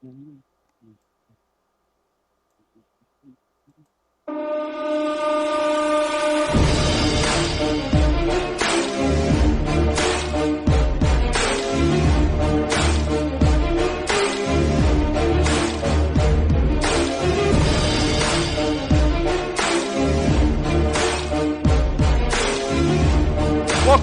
Welcome,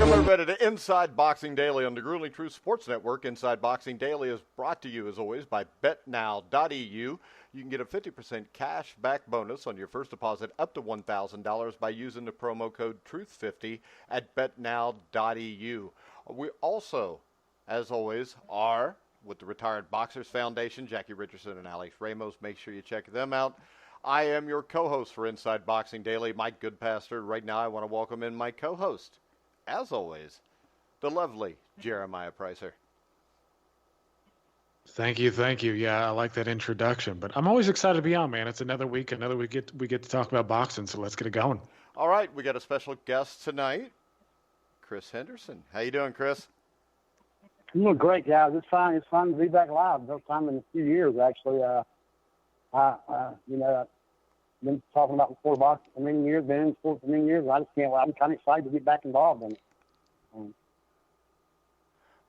everybody, to Inside Boxing Daily on the Grueling Truth Sports Network. Inside Boxing Daily is brought to you, as always, by BetNow.eu. You can get a 50% cash back bonus on your first deposit up to $1,000 by using the promo code TRUTH50 at BetNow.eu. We also, as always, are with the Retired Boxers Foundation, Jackie Richardson and Alex Ramos. Make sure you check them out. I am your co-host for Inside Boxing Daily, Mike Goodpaster. Right now, I want to welcome in my co-host, as always, the lovely Jeremiah Preisser. Thank you. Yeah, I like that introduction. But I'm always excited to be on, man. It's another week, we get to talk about boxing, so let's get it going. All right, we got a special guest tonight, Chris Henderson. How you doing, Chris? I'm doing great, guys. It's fun to be back live. First time in a few years, actually. I've been talking about the sport of boxing for many years, been in the sport for many years. I just can't wait. I'm kind of excited to get back involved in it.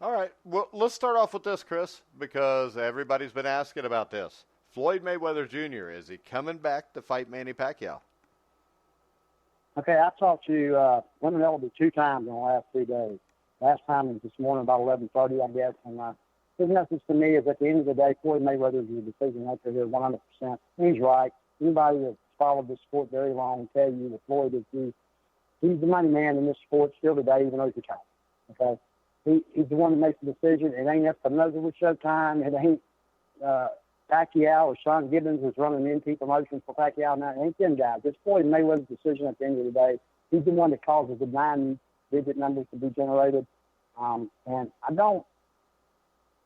All right. Well, let's start off with this, Chris, because everybody's been asking about this. Floyd Mayweather Jr., is he coming back to fight Manny Pacquiao? Okay, I talked to Women Elder 2 times in the last 3 days. Last time was this morning about 11:30, I guess. And his message to me is at the end of the day, Floyd Mayweather is the decision maker here 100%. He's right. Anybody that's followed this sport very long will tell you that Floyd is he's the money man in this sport still today, even though he's retired. Okay? He's the one that makes the decision. It ain't Espinoza with Showtime. It ain't Pacquiao or Sean Gibbons is running NT promotions for Pacquiao. Now, it ain't them guys. It's Floyd Mayweather's decision at the end of the day. He's the one that causes the 9-digit numbers to be generated. And I don't.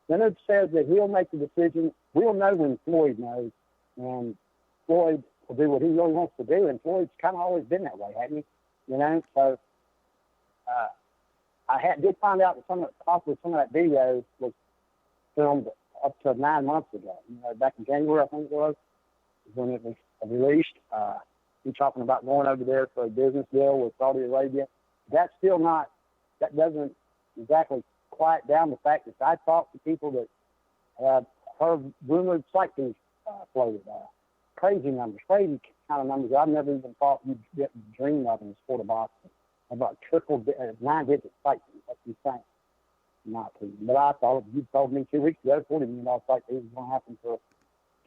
Leonard says that he'll make the decision. We'll know when Floyd knows. And Floyd will do what he really wants to do. And Floyd's kind of always been that way, hasn't he? You know? So I did find out that possibly some of that video was filmed up to 9 months ago. You know, back in January, I think it was when it was released. He's talking about going over there for a business deal with Saudi Arabia. That doesn't exactly quiet down the fact that I talked to people that have heard rumored site fees floated. Crazy numbers, crazy kind of numbers I've never even thought you'd dream of in the sport of boxing. About 9-digit site fees. That's insane. Not to. But I thought, you told me 2 weeks ago, $40 million site fees was going to happen for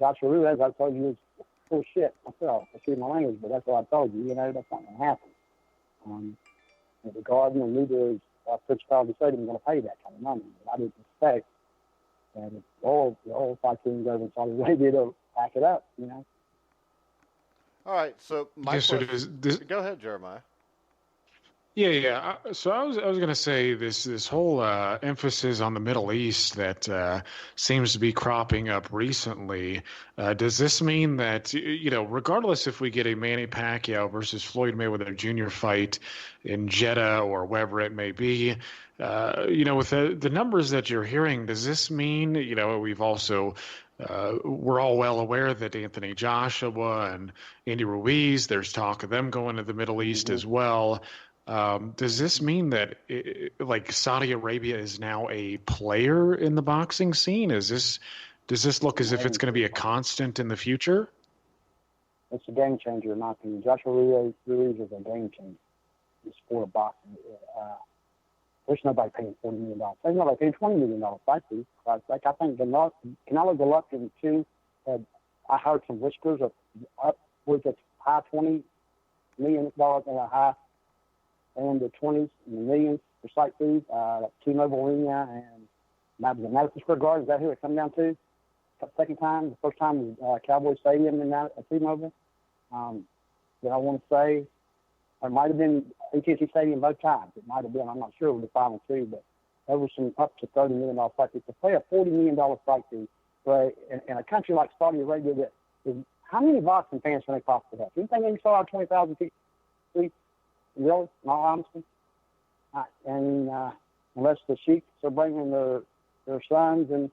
Joshua Ruiz. I told you it was full shit myself. Excuse my language, but that's what I told you. You know, that's not going to happen. Regarding and neither is Fitzgerald Stadium going to pay that kind of money. But I didn't expect that if the oil tycoons over in Saudi Arabia to back it up, you know. All right, so my question. Go ahead, Jeremiah. Yeah. So I was going to say this whole emphasis on the Middle East that seems to be cropping up recently. Does this mean that, regardless if we get a Manny Pacquiao versus Floyd Mayweather Jr. fight in Jeddah or wherever it may be, with the numbers that you're hearing, does this mean, we've also we're all well aware that Anthony Joshua and Andy Ruiz, there's talk of them going to the Middle East as well. Does this mean that Saudi Arabia is now a player in the boxing scene? Does this look as if it's going to be a constant in the future? It's a game changer in my opinion. Joshua Ruiz is a game changer in the sport of boxing. There's nobody paying $40 million. There's nobody paying $20 million fight fees. I think Canelo Golovkin too. I heard some whispers of upwards of high $20 million and a high and the 20s and the millions for site fees. T-Mobile Arena and Madison Square Garden. Is that who it come down to? Second time. The first time was Cowboy Stadium and now at T-Mobile. That I want to say, or it might have been AT&T Stadium both times. It might have been. I'm not sure with the final two, but there was some up to $30 million site fees. To pay a $40 million site fee for in a country like Saudi Arabia, that is, how many boxing fans can they possibly have? Do you think they saw our 20,000 people? Really, in all honesty? Unless the sheiks are bringing their sons and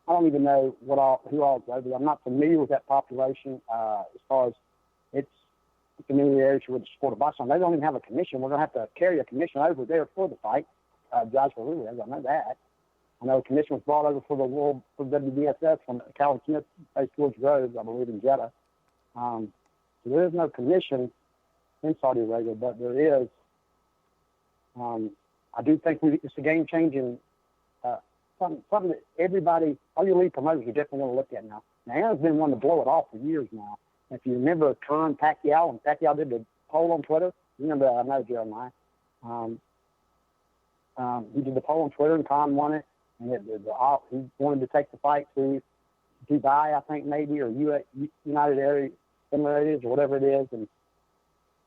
I don't even know who all is over. I'm not familiar with that population as far as its familiarity with the sport of boxing. They don't even have a commission. We're going to have to carry a commission over there for the fight. Guys for Ruiz, I know that. I know a commission was brought over for WDSS from Calvin Smith, based George Groves, I believe, in Jeddah. So there is no commission in Saudi Arabia, but there is. I do think it's a game-changing something that everybody, all your lead promoters are definitely going to look at now. Now, Aaron's been wanting to blow it off for years now. If you remember Khan Pacquiao, and Pacquiao did the poll on Twitter, you remember that, I know, Jeremish. He did the poll on Twitter, and Khan won it. And he wanted to take the fight to Dubai, I think, maybe, or United Arab Emirates, or whatever it is. And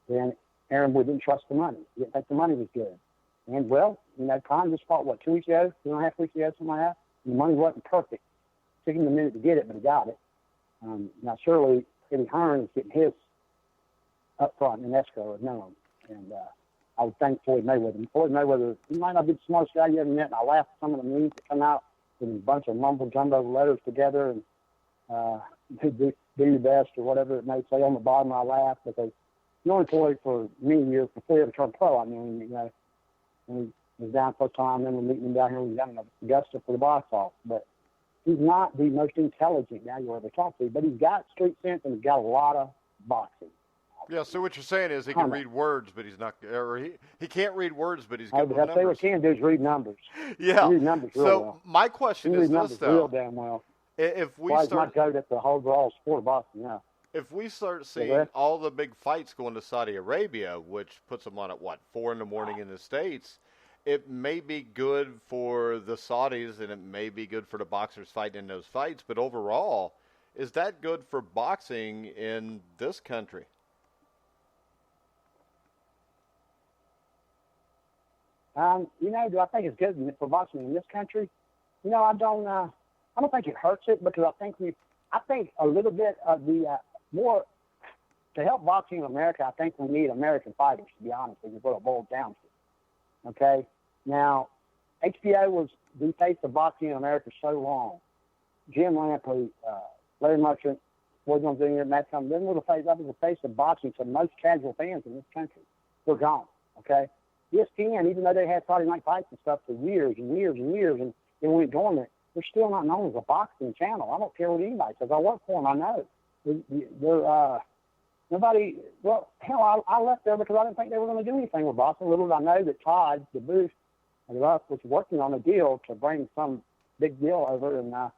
then Aaron didn't trust the money. He didn't think the money was good. And, well, Khan just fought, 2 weeks ago, 2.5 weeks ago, something like that. And the money wasn't perfect. It took him a minute to get it, but he got it. Now, surely, Eddie Hearn is getting his up front in escrow, known. And I would thank Floyd Mayweather. Floyd Mayweather, he might not be the smartest guy you ever met, and I laugh at some of the memes that come out with a bunch of mumble-jumbo letters together and do your best or whatever it may say on the bottom. I laugh because knowing Floyd for many years before he ever turned pro, I mean, when he was down first time, then we're meeting him down here, we was down in Augusta for the box office. But he's not the most intelligent guy you'll ever talk to, but he's got street sense and he's got a lot of boxing. Yeah, so what you're saying is he can read words, but he's not, or he can't read words, but he's good with numbers. What he can do is read numbers. Yeah. He reads numbers real well. My question is this, though. Real damn well. If we he's not good at the whole overall sport of boxing, yeah. If we start seeing all the big fights going to Saudi Arabia, which puts them on at, 4 in the morning in the States, it may be good for the Saudis and it may be good for the boxers fighting in those fights, but overall, is that good for boxing in this country? Do I think it's good for boxing in this country? I don't think it hurts it because I think a little bit of the more to help boxing in America. I think we need American fighters, to be honest, is what it boils down to. Okay, now HBO was the face of boxing in America so long. Jim Lampley, Larry Merchant, Floyd Jones Jr., Matt Cummings, that was the face of boxing to most casual fans in this country. They're gone. Okay. ESPN, even though they had Friday night fights and stuff for years and years and years, and they went dormant, they're still not known as a boxing channel. I don't care what anybody says. I work for them. I know. They're nobody. Well, hell, I left there because I didn't think they were going to do anything with boxing. Little did I know that Todd, the booth, was working on a deal to bring some big deal over. And I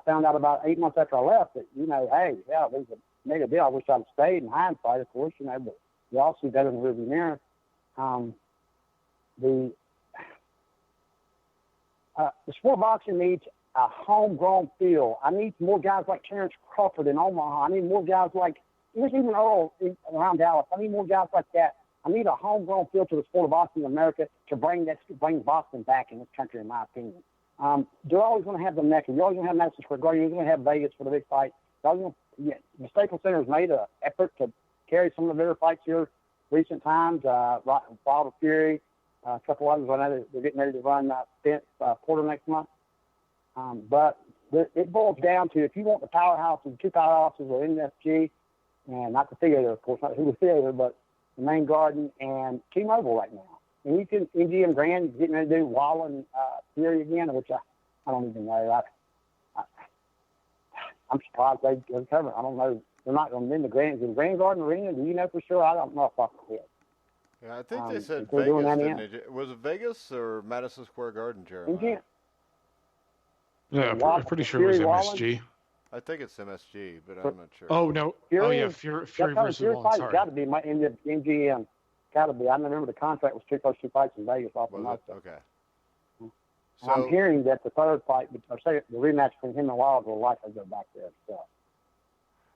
found out about 8 months after I left that hey, yeah, it was a mega deal. I wish I'd stayed. In hindsight, of course, but you all see that in the rearview mirror. The sport of boxing needs a homegrown feel. I need more guys like Terrence Crawford in Omaha. I need more guys like even Earl around Dallas. I need more guys like that. I need a homegrown feel to the sport of boxing in America to bring boxing back in this country, in my opinion. They're always going to have the Mecca. You're always going to have Madison Square Garden. You're going to have Vegas for the big fight. The Staples Center has made an effort to carry some of their fights here recent times. Wilder Fury, a couple others. I know they're getting ready to run Porter next month. But it boils down to, if you want the powerhouses, 2 powerhouses are NFG, and not the theater, of course, not who the theater, but the Main Garden and T-Mobile right now. And you can, MGM Grand is getting ready to do Waller and Fury again, which I don't even know. I'm surprised they're covering. I don't know. They're not going to be in the Grand Garden Arena. Do you know for sure? I don't know if I can. Yeah, I think they said Vegas. Didn't they? Was it Vegas or Madison Square Garden, Jeremish? Yeah, I'm pretty sure it was MSG. I think it's MSG, but I'm not sure. Oh, no. Fury versus Waller. Sorry. Got to be MGM. Got to be. I remember the contract was first 2 fights in Vegas off the month. Okay. So, I'm hearing that the third fight, or say the rematch between him and Wilder will likely go back there. So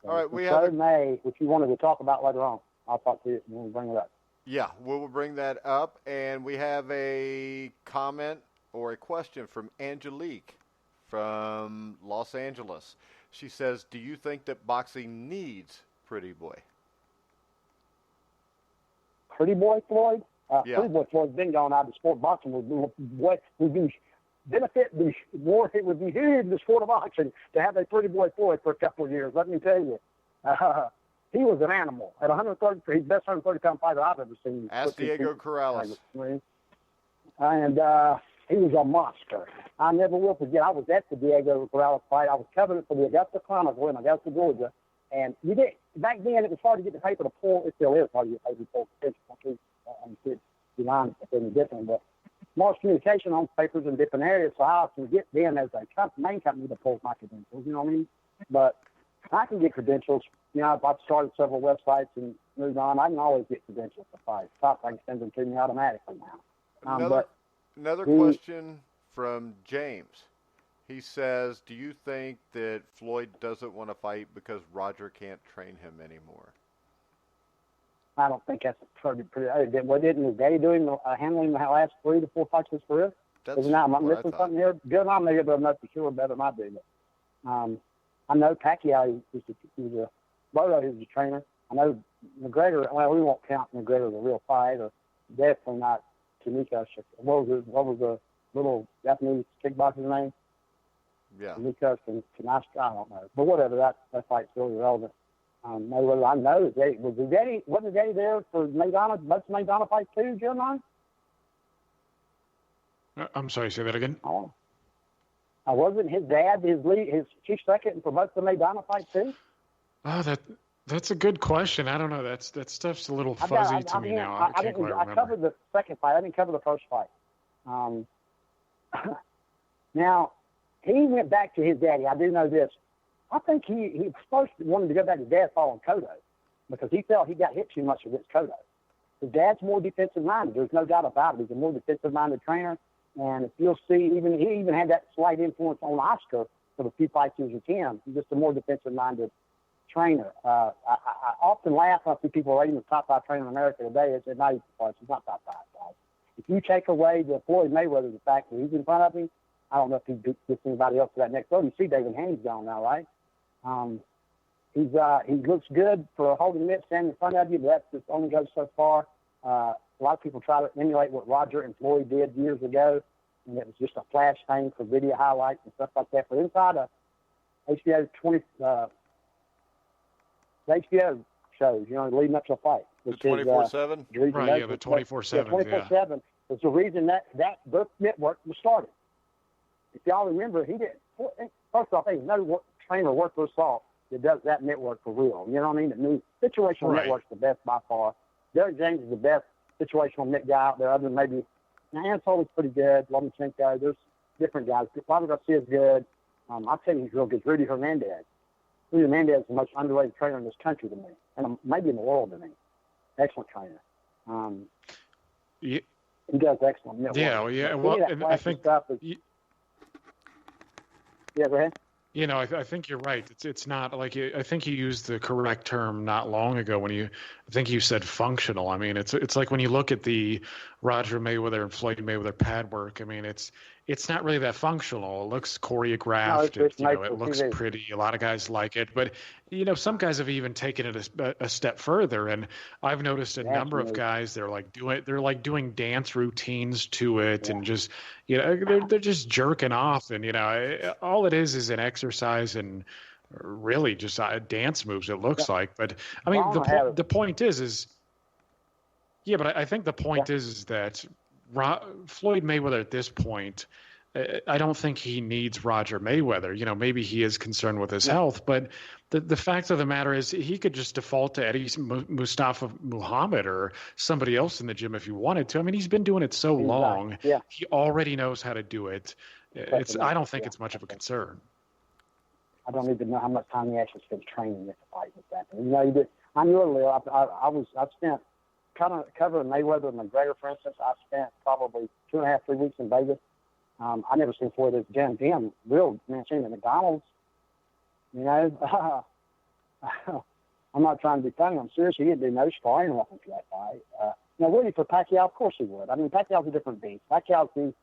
all right, we have May, which you wanted to talk about later on. I'll talk to you and we'll bring it up. Yeah, we'll bring that up, and we have a comment or a question from Angelique from Los Angeles. She says, "Do you think that boxing needs Pretty Boy?" Pretty Boy Floyd? Yeah. Pretty Boy Floyd's been gone out of sport. Boxing would be benefit more. It would be huge in the sport of boxing to have a pretty boy Floyd for a couple of years. Let me tell you, he was an animal at 130. He's the best 130-pound fighter I've ever seen. Ask Diego Corrales. And he was a monster. I never will forget. I was at the Diego Corrales fight. I was covering it for the Augusta Chronicle in Augusta, Georgia. And you did back then. It was hard to get the paper to pull. It still is hard to get the paper to pull. I'm kidding. It's any different, but more communication on papers in different areas. So I can get them as a main company to pull my credentials. You know what I mean? But I can get credentials. You know, I've started several websites and moved on. I can always get credentials to fight. Top, I can send them to me automatically now. Another question from James. He says, do you think that Floyd doesn't want to fight because Roger can't train him anymore? I don't think that's pretty. What didn't his daddy do him, handle him the last 3 to 4 fights of his career? Am I missing something here? Good, I'm maybe able to know for sure better than I do. But, I know Pacquiao was a Bodo, he was a trainer. I know McGregor. Well, we won't count McGregor as a real fighter. Definitely not Kimiko. What was the little Japanese kickboxer's name? Yeah. Kimiko and Kanashka, I don't know. But whatever, that fight's still irrelevant. Mayweather, I know his daddy. Wasn't his daddy there for Maidana, most Maidana fights too, Jeremish? I'm sorry, say that again? Oh. Wasn't his dad his chief second for most of the Maidana fights too? Oh, that's a good question. I don't know. That stuff's a little fuzzy to me now. I can't quite remember. I covered the second fight. I didn't cover the first fight. Now, he went back to his daddy. I do know this. I think he first wanted to go back to his dad following Cotto because he felt he got hit too much against Cotto. His dad's more defensive-minded. There's no doubt about it. He's a more defensive-minded trainer. And if you'll see, he even had that slight influence on Oscar for the few fights he was with him. He's just a more defensive-minded trainer. I often laugh when I see people rating the top 5 trainer in America today. It's not even close. It's not top 5 guys. If you take away the Floyd Mayweather, the fact that he's in front of him, I don't know if he gets anybody else to that next level. You see David Haney's gone now, right? He looks good for holding mitt, standing in front of you, but that just only goes so far. A lot of people try to emulate what Roger and Floyd did years ago, and it was just a flash thing for video highlights and stuff like that. But inside of HBO HBO shows, leading up to a fight. The 24/7? Right, yeah, the 24/7. Yeah, 24/7 was the reason that book network was started. If y'all remember, he did. First off, ain't no trainer worth their salt that does that network for real. You know what I mean? The new situational network's the best by far. Derek James is the best situational net guy out there, other than maybe Anatoly's pretty good. Lomachenko, there's different guys. Bobby Garcia's good. I'll tell you, he's real good. Rudy Hernandez. Rudy Hernandez is the most underrated trainer in this country to me, and maybe in the world to me. Excellent trainer. He does excellent network. Yeah. Well, and I think. Yeah, go ahead. I think you're right. It's not like I think you used the correct term not long ago when I think you said functional. I mean, it's like when you look at the Roger Mayweather and Floyd Mayweather pad work. I mean, it's not really that functional. It looks choreographed. It looks pretty. A lot of guys like it, but some guys have even taken it a step further. And I've noticed a number of guys they're like doing dance routines to it, and just they're just jerking off, and all it is an exercise and really just dance moves. It looks like, but I mean the point is but I think the point is that Floyd Mayweather at this point, I don't think he needs Roger Mayweather. Maybe he is concerned with his health, but the fact of the matter is he could just default to Eddie Mustafa Muhammad or somebody else in the gym if he wanted to. I mean, he's been doing it so long. Yeah. He already knows how to do it. I don't think it's much of a concern. I don't even know how much time he actually spends training this fight with that. He did. I knew I spent kind of covering Mayweather and McGregor, for instance. I spent probably 2.5, 3 weeks in Vegas. I never seen Floyd as Jim real man seen at McDonald's. I'm not trying to be funny. I'm serious. He didn't do no sparring or nothing for that fight. Now, would he for Pacquiao? Of course he would. I mean, Pacquiao's a different beast. Pacquiao's the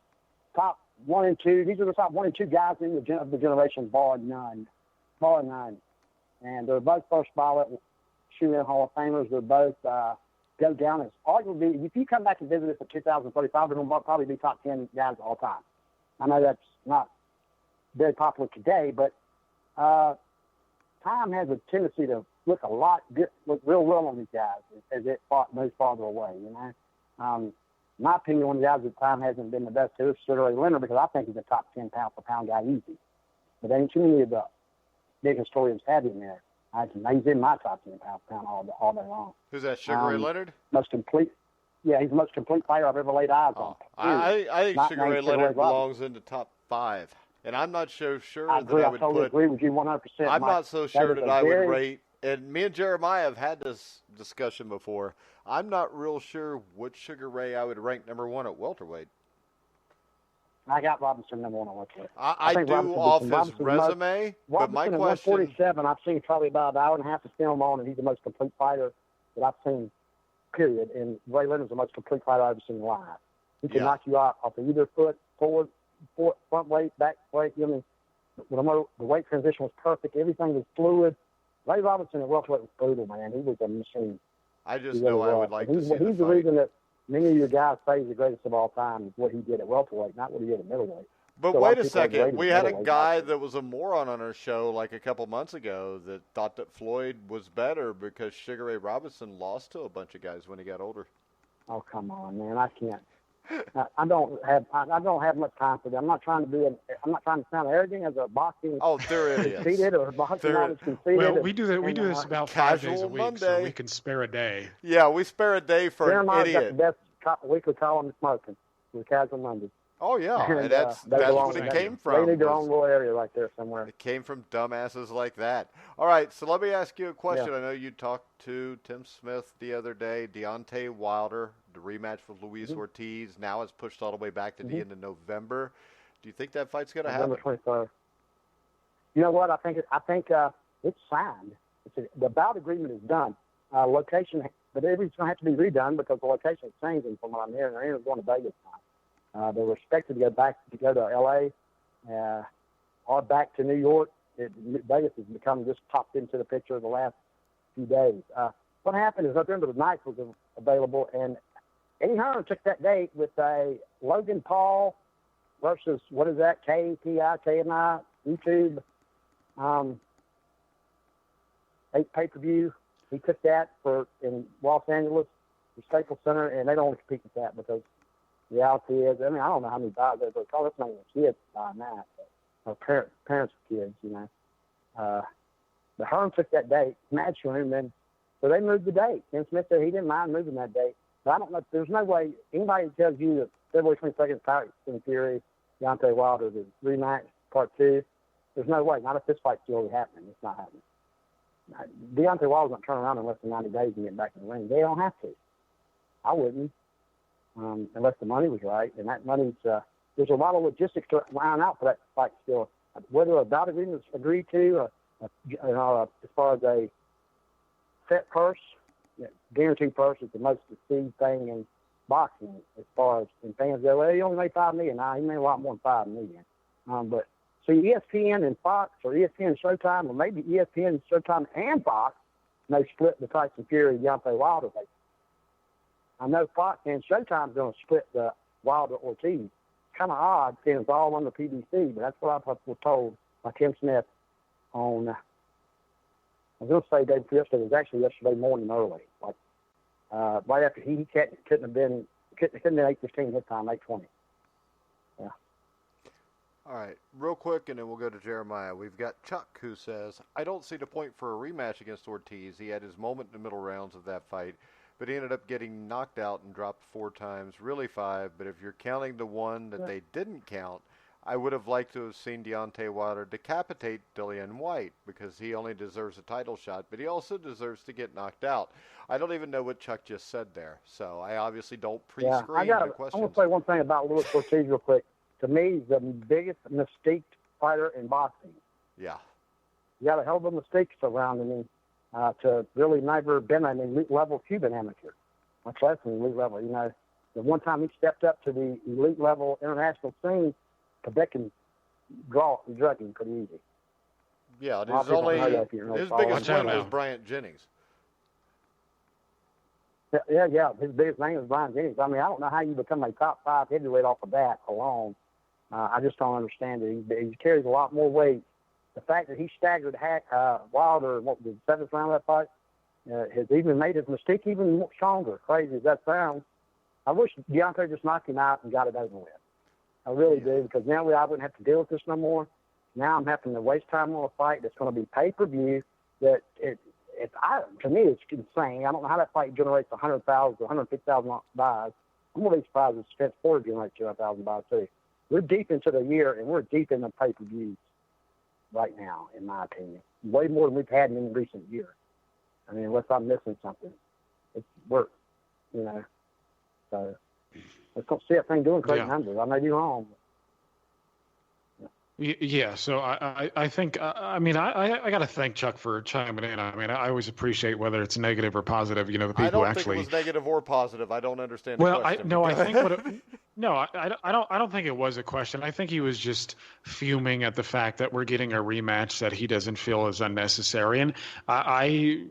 top 1 and 2. These are the top 1 and 2 guys of the generation, bar none. And they're both first ballot shoe-in Hall of Famers. They're both go down as arguably, if you come back and visit us in 2035, they're going to probably be top 10 guys all time. I know that's not very popular today, but time has a tendency to look real well on these guys as it moves farther away, you know. My opinion, one of the guys at the time hasn't been the best too is Sugar Ray Leonard, because I think he's a top 10 pound-for-pound guy easy. But ain't too many of the big historians have him there. He's in my top 10 pound-for-pound all day long. Who's that, Sugar Ray Leonard? Most complete. Yeah, he's the most complete fighter I've ever laid eyes on. I think Sugar Ray Leonard belongs in the top 5. And I'm not so sure that I would totally agree with you 100%. I'm not so sure that I would rate. And me and Jeremiah have had this discussion before. I'm not real sure which Sugar Ray I would rank number 1 at welterweight. I got Robinson number 1 at welterweight. I do Robinson off his resume, but my question... 147, I've seen probably about an hour and a half of film on, and he's the most complete fighter that I've seen, period. And Ray Leonard's the most complete fighter I've ever seen live. He can knock you out off of either foot, forward, front weight, back weight. I mean, the weight transition was perfect. Everything was fluid. Ray Robinson at welterweight was brutal, man. He was a machine. I just know I would like to see the fight. He's the reason that many of your guys say he's the greatest of all time is what he did at welterweight, not what he did at middleweight. But so wait a second. We had a guy that was a moron on our show like a couple months ago that thought that Floyd was better because Sugar Ray Robinson lost to a bunch of guys when he got older. Oh, come on, man. I can't. I don't have much time for that. I'm not trying to sound arrogant as a boxing. Oh, there it is. Conceited or boxing knowledge conceited. Well, we do this about 5 days a week, Monday. so we can spare a day. Yeah, we spare a day for Jeremiah's an idiot. got the best weekly column in smoking with Casual Monday. Oh yeah, and that's what it came from. They need their own little area right there somewhere. It came from dumbasses like that. All right, so let me ask you a question. I know you talked to Tim Smith the other day. Deontay Wilder, the rematch with Luis Ortiz, now it's pushed all the way back to the end of November. Do you think that fight's going to happen? November 23rd. You know what? I think it's signed. The bout agreement is done. Location, but everything's going to have to be redone because the location is changing from what I'm hearing. They're going to Vegas now. They were expected to go to L.A. Or back to New York. Vegas has become just popped into the picture the last few days. What happened is November the 9th was available, and Eddie Hearn took that date with a Logan Paul versus, what is that, KPI, YouTube, 8 pay-per-view. He took that in Los Angeles, the Staples Center, and they don't want to compete with that because the reality is, I mean, I don't know how many guys there, but it's not even kids buying that, or parents of kids, you know. But Hearn took that date, match room, and so they moved the date. Tim Smith said he didn't mind moving that date. But I don't know, there's no way anybody tells you that February 22nd, Tyson Fury, Deontay Wilder, the rematch, part 2, there's no way. Not if this fight's still happening. It's not happening. Deontay Wilder's not turning around in less than 90 days and get back in the ring. They don't have to. I wouldn't. Unless the money was right, and that money's there's a lot of logistics to line out for that fight still. Whether a bout agreement is agreed to, as far as a set purse, guaranteed purse is the most esteemed thing in boxing. As far as and fans go, well, he only made $5 million. Now he made a lot more than $5 million. But so ESPN and Fox, or ESPN and Showtime, or maybe ESPN, Showtime, and Fox, may split the Tyson Fury Deontay Wilder fight. I know Fox and Showtime's going to split the Wilder-Ortiz. It's kind of odd seeing it's all on the PBC, but that's what I was told by Tim Smith on, I was going to say day before yesterday. It was actually yesterday morning early. Like, right after he couldn't have been 8:15 his time, 8:20. Yeah. All right, real quick, and then we'll go to Jeremiah. We've got Chuck who says, I don't see the point for a rematch against Ortiz. He had his moment in the middle rounds of that fight, but he ended up getting knocked out and dropped 4 times, really 5. But if you're counting the one that they didn't count, I would have liked to have seen Deontay Wilder decapitate Dillian White because he only deserves a title shot, but he also deserves to get knocked out. I don't even know what Chuck just said there, so I obviously don't pre-screen the questions. I want to say one thing about Luis Ortiz real quick. To me, he's the biggest mystique fighter in boxing. Yeah. You got a hell of a mystique surrounding him. To really never been an elite-level Cuban amateur, much less an elite level. You know, the one time he stepped up to the elite-level international scene, Quebec can drug him pretty easy. Yeah, his biggest win was Bryant Jennings. Yeah, his biggest name is Bryant Jennings. I mean, I don't know how you become a top 5 heavyweight off of that alone. I just don't understand it. He carries a lot more weight. The fact that he staggered Wilder in the 7th round of that fight has even made his mystique even more stronger, crazy as that sounds. I wish Deontay just knocked him out and got it over with. I really do, because now I wouldn't have to deal with this no more. Now I'm having to waste time on a fight that's going to be pay-per-view. To me, it's insane. I don't know how that fight generates 100,000, 150,000 buys. I'm going to be surprised if Spence Porter generates 200,000 buys too. We're deep into the year, and we're deep in the pay-per-views right now, in my opinion. Way more than we've had in recent years. I mean, unless I'm missing something. So let's don't see that thing doing great numbers. I may be wrong. Yeah, so I think, I got to thank Chuck for chiming in. I mean, I always appreciate whether it's negative or positive, the people I don't actually. think it was negative or positive. I don't understand the question. I don't think it was a question. I think he was just fuming at the fact that we're getting a rematch that he doesn't feel is unnecessary. And I'm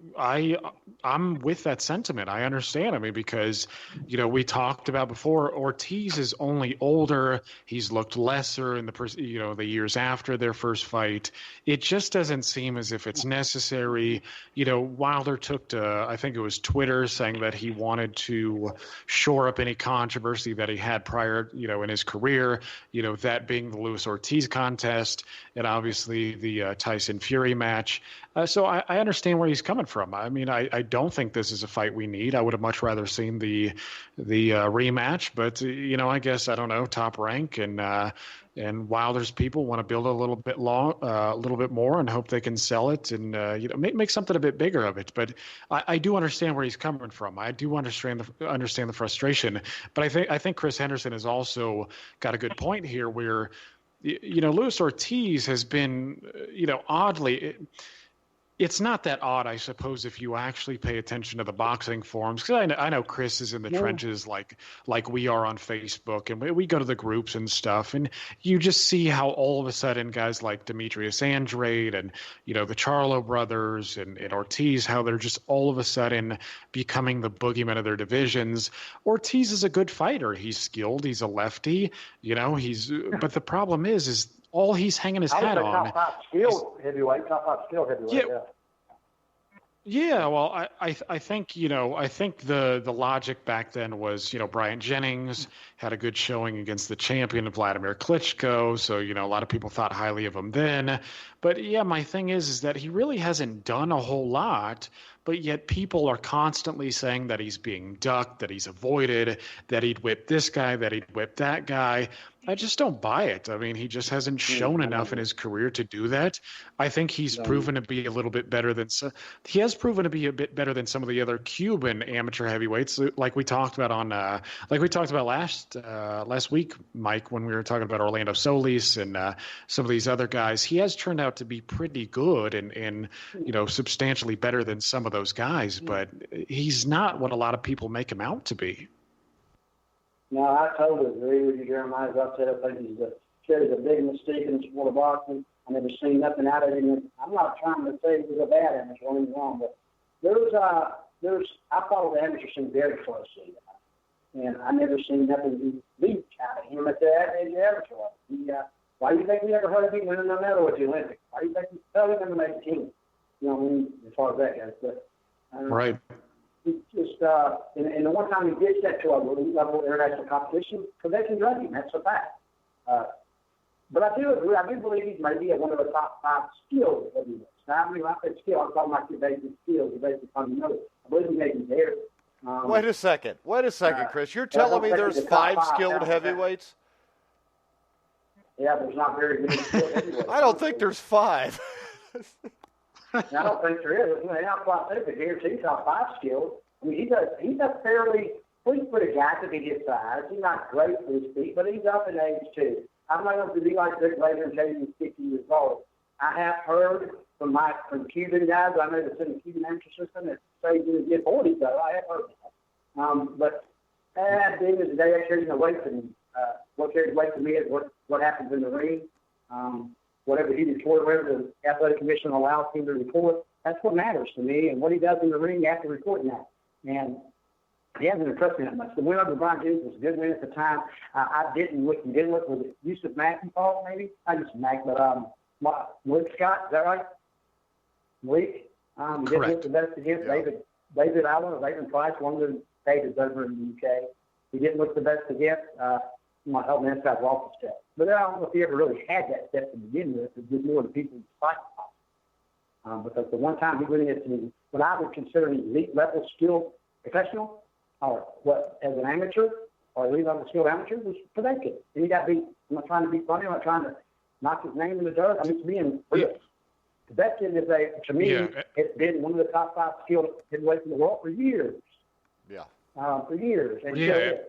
with that sentiment. I understand. I mean, because, we talked about before, Ortiz is only older. He's looked lesser in the years after their first fight. It just doesn't seem as if it's necessary. Wilder took to, I think it was Twitter, saying that he wanted to shore up any controversy that he had prior, in his career, that being the Lewis-Ortiz contest and obviously the Tyson Fury match. So I understand where he's coming from. I mean, I don't think this is a fight we need. I would have much rather seen the rematch, but I guess, I don't know, Top Rank and Wilder's people want to build a little bit more and hope they can sell it and make something a bit bigger of it. But I do understand where he's coming from. I do understand the frustration. But I think Chris Henderson has also got a good point here, where Luis Ortiz has been oddly. It's not that odd, I suppose, if you actually pay attention to the boxing forums. Because I know Chris is in the trenches like we are on Facebook, and we go to the groups and stuff. And you just see how all of a sudden guys like Demetrius Andrade and, the Charlo brothers and Ortiz, how they're just all of a sudden becoming the boogeymen of their divisions. Ortiz is a good fighter. He's skilled. He's a lefty. But the problem is all he's hanging his hat on. Top 5 skilled heavyweight. Yeah, well, I think the logic back then was Bryant Jennings had a good showing against the champion Vladimir Klitschko, so a lot of people thought highly of him then. But yeah, my thing is that he really hasn't done a whole lot. But yet people are constantly saying that he's being ducked, that he's avoided, that he'd whip this guy, that he'd whip that guy. I just don't buy it. I mean, he just hasn't shown enough in his career to do that. I think he's proven to be a little bit better than he has proven to be a bit better than some of the other Cuban amateur heavyweights, like we talked about last week, Mike, when we were talking about Orlando Solis and some of these other guys. He has turned out to be pretty good and substantially better than some of those guys, but he's not what a lot of people make him out to be. No, I totally agree with you, Jeremiah. As I said, I think he's a big mistake in the sport of boxing. I've never seen nothing out of him. I'm not trying to say he was a bad amateur, don't get me wrong, but I follow the amateur scene very closely, and I never seen nothing beat out of him at the amateur. Why do you think we ever heard of him winning a medal at the Olympics? Why do you think he never made the team? As far as that goes, but right. Just and the one time he did step to a level of international competition, convention drinking, that's a fact. But I do agree. I do believe he's maybe one of the top 5 skilled heavyweights. Now, I mean, I say skill. I'm talking about your basic skills, your basic fundamentals. I believe he may be there. Wait a second, Chris. You're telling me there's 5 skilled heavyweights? Yeah, there's not very many skilled heavyweights. I don't think there's 5. I don't think there is. Now, I think the guaranteed top 5 skills. I mean, he's a fairly pretty guy to be his size. He's not great for his feet, but he's up in age too. I'm not going to be like Rick later and tell you he's 50 years old. I have heard from Cuban guys, I know that's in the Cuban amateur system, that say he's in his 40s, though. I have heard that. But at the end of the day, that carries no weight to me. What carries weight to me is what happens in the ring. Whatever he reports, whatever the athletic commission allows him to report, that's what matters to me, and what he does in the ring after reporting that. And he hasn't impressed me that much. The win over Brian Hughes was a good win at the time. I didn't look, was it Yusuf Mackey fault maybe? Not Yusuf Mack, but Malik Scott, is that right? Malik? He didn't look the best against David Allen or David Price, one of the Davids over in the UK. He didn't look the best against my help me inside Walker step. But I don't know if he ever really had that step to begin with. It was more the people fight. Because the one time he went against me, what I would consider an elite level skilled professional, or what as an amateur, or elite level skilled amateur, was Povetkin. And he got beat. I'm not trying to be funny. I'm not trying to knock his name in the dirt. I'm just being real. Povetkin is to me, it's been one of the top 5 skilled heavyweights in the world for years. Yeah. For years. And yeah. Still is.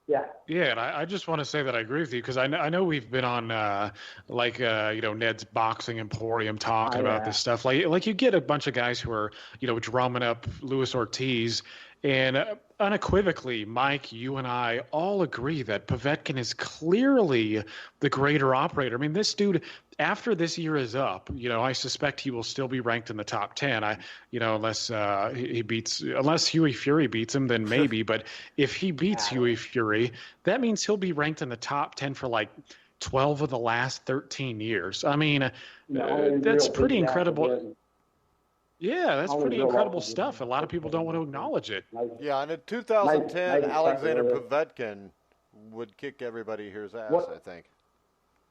Yeah. Yeah, and I just want to say that I agree with you because I know we've been on Ned's Boxing Emporium talking about this stuff. Like you get a bunch of guys who are drumming up Wilder-Ortiz, and unequivocally, Mike, you and I all agree that Povetkin is clearly the greater operator. I mean, this dude, after this year is up, I suspect he will still be ranked in the top 10. Unless unless Huey Fury beats him, then maybe. But if he beats Huey Fury, that means he'll be ranked in the top 10 for like 12 of the last 13 years. I mean, that's pretty incredible. Yeah, that's pretty incredible stuff. A lot of people don't want to acknowledge it. Yeah, and in 2010, Alexander Povetkin would kick everybody here's ass, I think.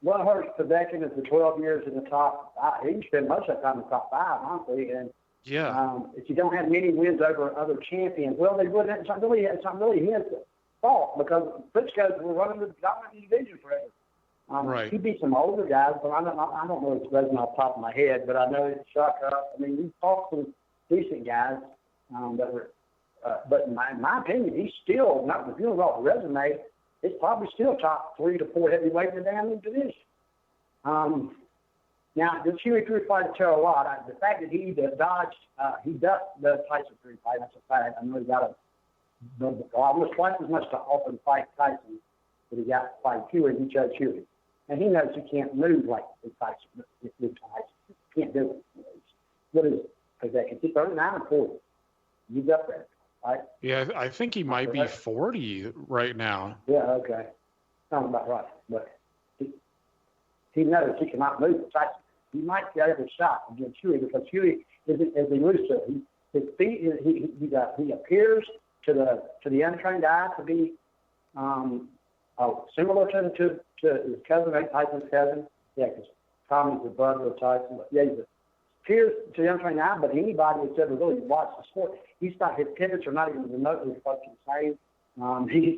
What hurts Povetkin is the 12 years in the top. He spent most of the time in the top 5, honestly. And if you don't have many wins over other champions, well, they wouldn't. It's not really his fault because Briscoes were running the dominant division forever. Right. He beat some older guys, but I don't know his resume off the top of my head, but I know it's Chuck up. I mean, he fought some decent guys that were, but in my opinion, he's still, not reviewing off the resume, it's probably still top 3 to 4 heavyweight in the damn division. Now, the Huey Fury fight tell a lot. The fact that he ducked the Tyson Fury fight, that's a fact. I know he got almost twice as much to offer to fight Tyson, but he got to fight Huey, he chose Huey. And he knows he can't move like Tyson. He can't do it. What is it? Because they can keep 39 and 40. He's up there, right? Yeah, I think he might be 40 right now. Yeah, okay. Sounds about right. But he knows he cannot move. Tyson. He might get every shot against Huey because Huey is elusive. His feet, he appears to the untrained eye to be similar to his cousin, Tyson's cousin. Yeah, because Tommy's the brother of Tyson. But yeah, he appears to the untrained eye, but anybody that's ever really watched the sport, his pivots are not even remotely fucking the same.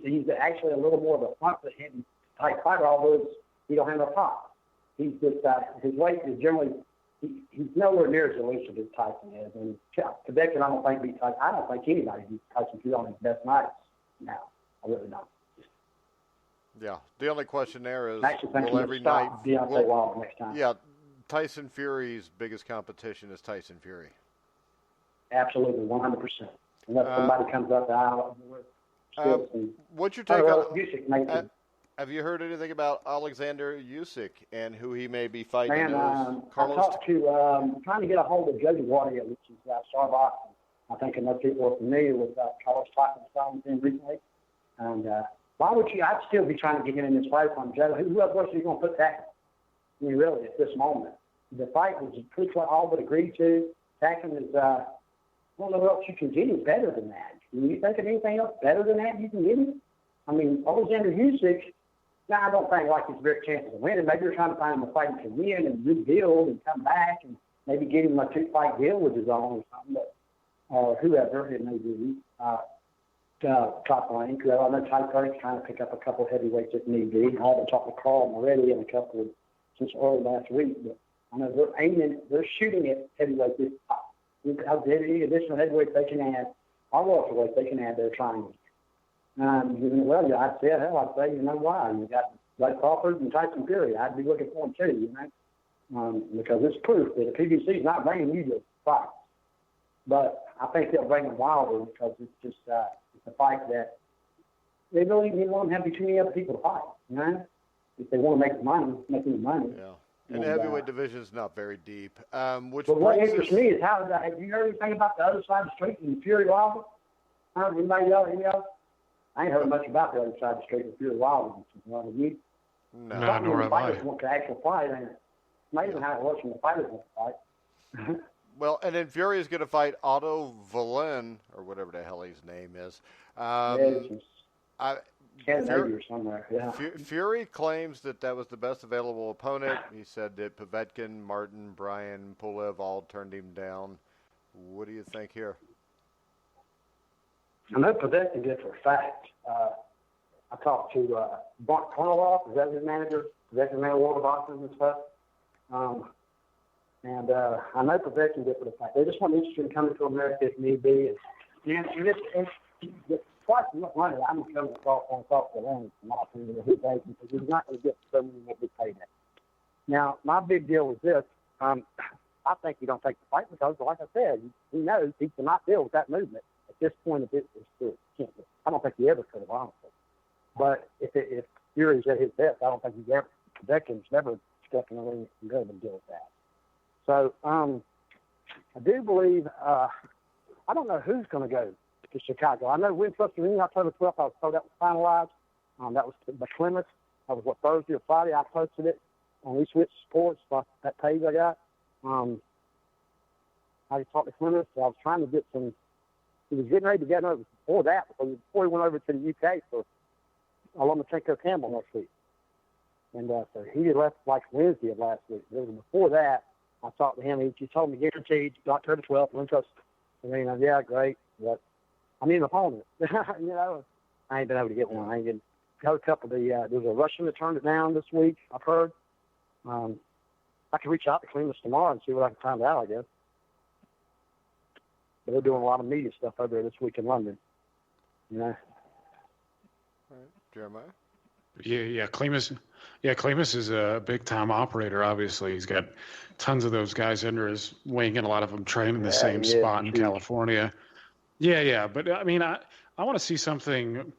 He's actually a little more of a front-foot-hitting type fighter, although he don't have a pop. He's just his weight is generally he's nowhere near as elusive as Tyson is. And Povetkin, I don't think beat Tyson. I don't think anybody beats Tyson Fury on his best nights now. I really don't. Yeah. The only question there is, will every night Deontay Wilder next time? Yeah. Tyson Fury's biggest competition is Tyson Fury. Absolutely, 100%. Unless somebody comes up the aisle. What's your take on? Have you heard anything about Alexander Usyk and who he may be fighting? I talked to trying to get a hold of Jody Warrior, which is Star Boxing. I think enough people are familiar with Carlos talking with him recently. And why would you? I'd still be trying to get in this fight from Jody. Who else are you going to put that? I mean, really, at this moment, the fight was pretty much all but agreed to. Tackman is. I don't know what else you can get him better than that. Can you think of anything else better than that you can get him? I mean, Alexander Usyk. Now, I don't think like his great chances of winning. Maybe you're trying to find him a fight to win and rebuild and come back and maybe get him a 2-fight deal with his own or something, or whoever it may be. Top rank. I know Ty Curry's trying to pick up a couple of heavyweights if need be. I haven't talked to Carl already in a couple of since early last week, but I know they're shooting at heavyweight this top. Any additional heavyweights they can add, or welterweights they can add, they're trying. Well, yeah, I'd say, you know why? You got Blake Crawford and Tyson Fury. I'd be looking for them too, you know, because it's proof that the PBC is not bringing you to fight. But I think they'll bring them Wilder because it's just it's a fight that they really didn't want to have too many other people to fight, you know? If they want to make any money. Yeah. And the heavyweight division is not very deep. What interests me is have you heard anything about the other side of the street in Fury Wilder? Anybody else? I ain't heard much about the other side of the street with Fury Wilder. You? No, nor have I. Fighters want to actually fight, and it's amazing how it works when the fighters want to fight. Well, and then Fury is going to fight Otto Valen, or whatever the hell his name is. Or somewhere. Yeah. Fury claims that was the best available opponent. He said that Povetkin, Martin, Bryan, Pulev all turned him down. What do you think here? I know Povetkin did for a fact. I talked to Mark Kornwall, is that his manager? Povetkin man of World of Boxing and stuff. And I know Povetkin did for the fact. They just want interested in coming to America if need be. And it's twice as much money I'm going to come to talk to him, in my opinion, that he pays, because he's not going to get so many what we paid at. Now, my big deal was this. I think he don't take the fight because, like I said, he knows he cannot deal with that movement. At this point, I don't think he ever could have, honestly. But if Fury's at his best, I don't think Povetkin's never stepped in the ring and go and deal with that. So I do believe, I don't know who's going to go to Chicago. I know Winchester Ring, October 12th, I was told that was finalized. That was by Clemens. That was Thursday or Friday. I posted it on East Switch Sports, that page I got. I talked to Clemens. I was trying to get some. He was getting ready to get over before that, before he went over to the UK for Lomachenko Campbell next week. And so he had left like Wednesday of last week. It was before that. I talked to him. He told me guaranteed October 12th. Winchester. Yeah, great. But I need an opponent. I ain't been able to get one. I ain't getting. Got a couple of there's a Russian that turned it down this week, I've heard. I can reach out to Clemens tomorrow and see what I can find out, I guess. But they're doing a lot of media stuff over there this week in London. All right. Jeremiah? Yeah, Clemens is a big-time operator, obviously. He's got tons of those guys under his wing, and a lot of them train in the same spot in California. Yeah, but I mean, I want to see something.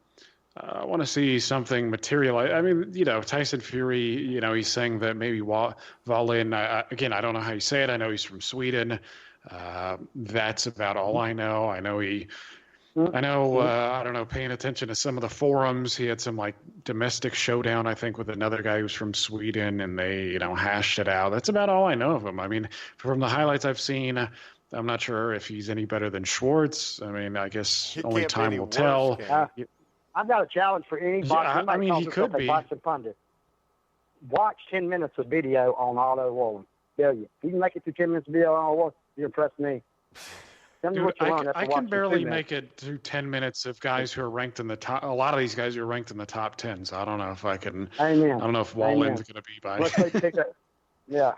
I want to see something materialize. I mean, Tyson Fury. He's saying that maybe Wallin. Again, I don't know how you say it. I know he's from Sweden. That's about all I know. I don't know, paying attention to some of the forums, he had some like domestic showdown, I think, with another guy who's from Sweden, and they, hashed it out. That's about all I know of him. I mean, from the highlights I've seen, I'm not sure if he's any better than Schwartz. I mean, I guess only time will tell. I've got a challenge for any boxer. I mean, he could be. Boxing pundit. Watch 10 minutes of video on Otto Wallin. Tell you. If you can make it through 10 minutes of video on Otto Wallin, you impress me. Dude, I can barely make it through 10 minutes of guys who are ranked in the top. A lot of these guys are ranked in the top 10. So I don't know if I can. Amen. I don't know if Wallin's going to be by. Let's say pick up. Yeah,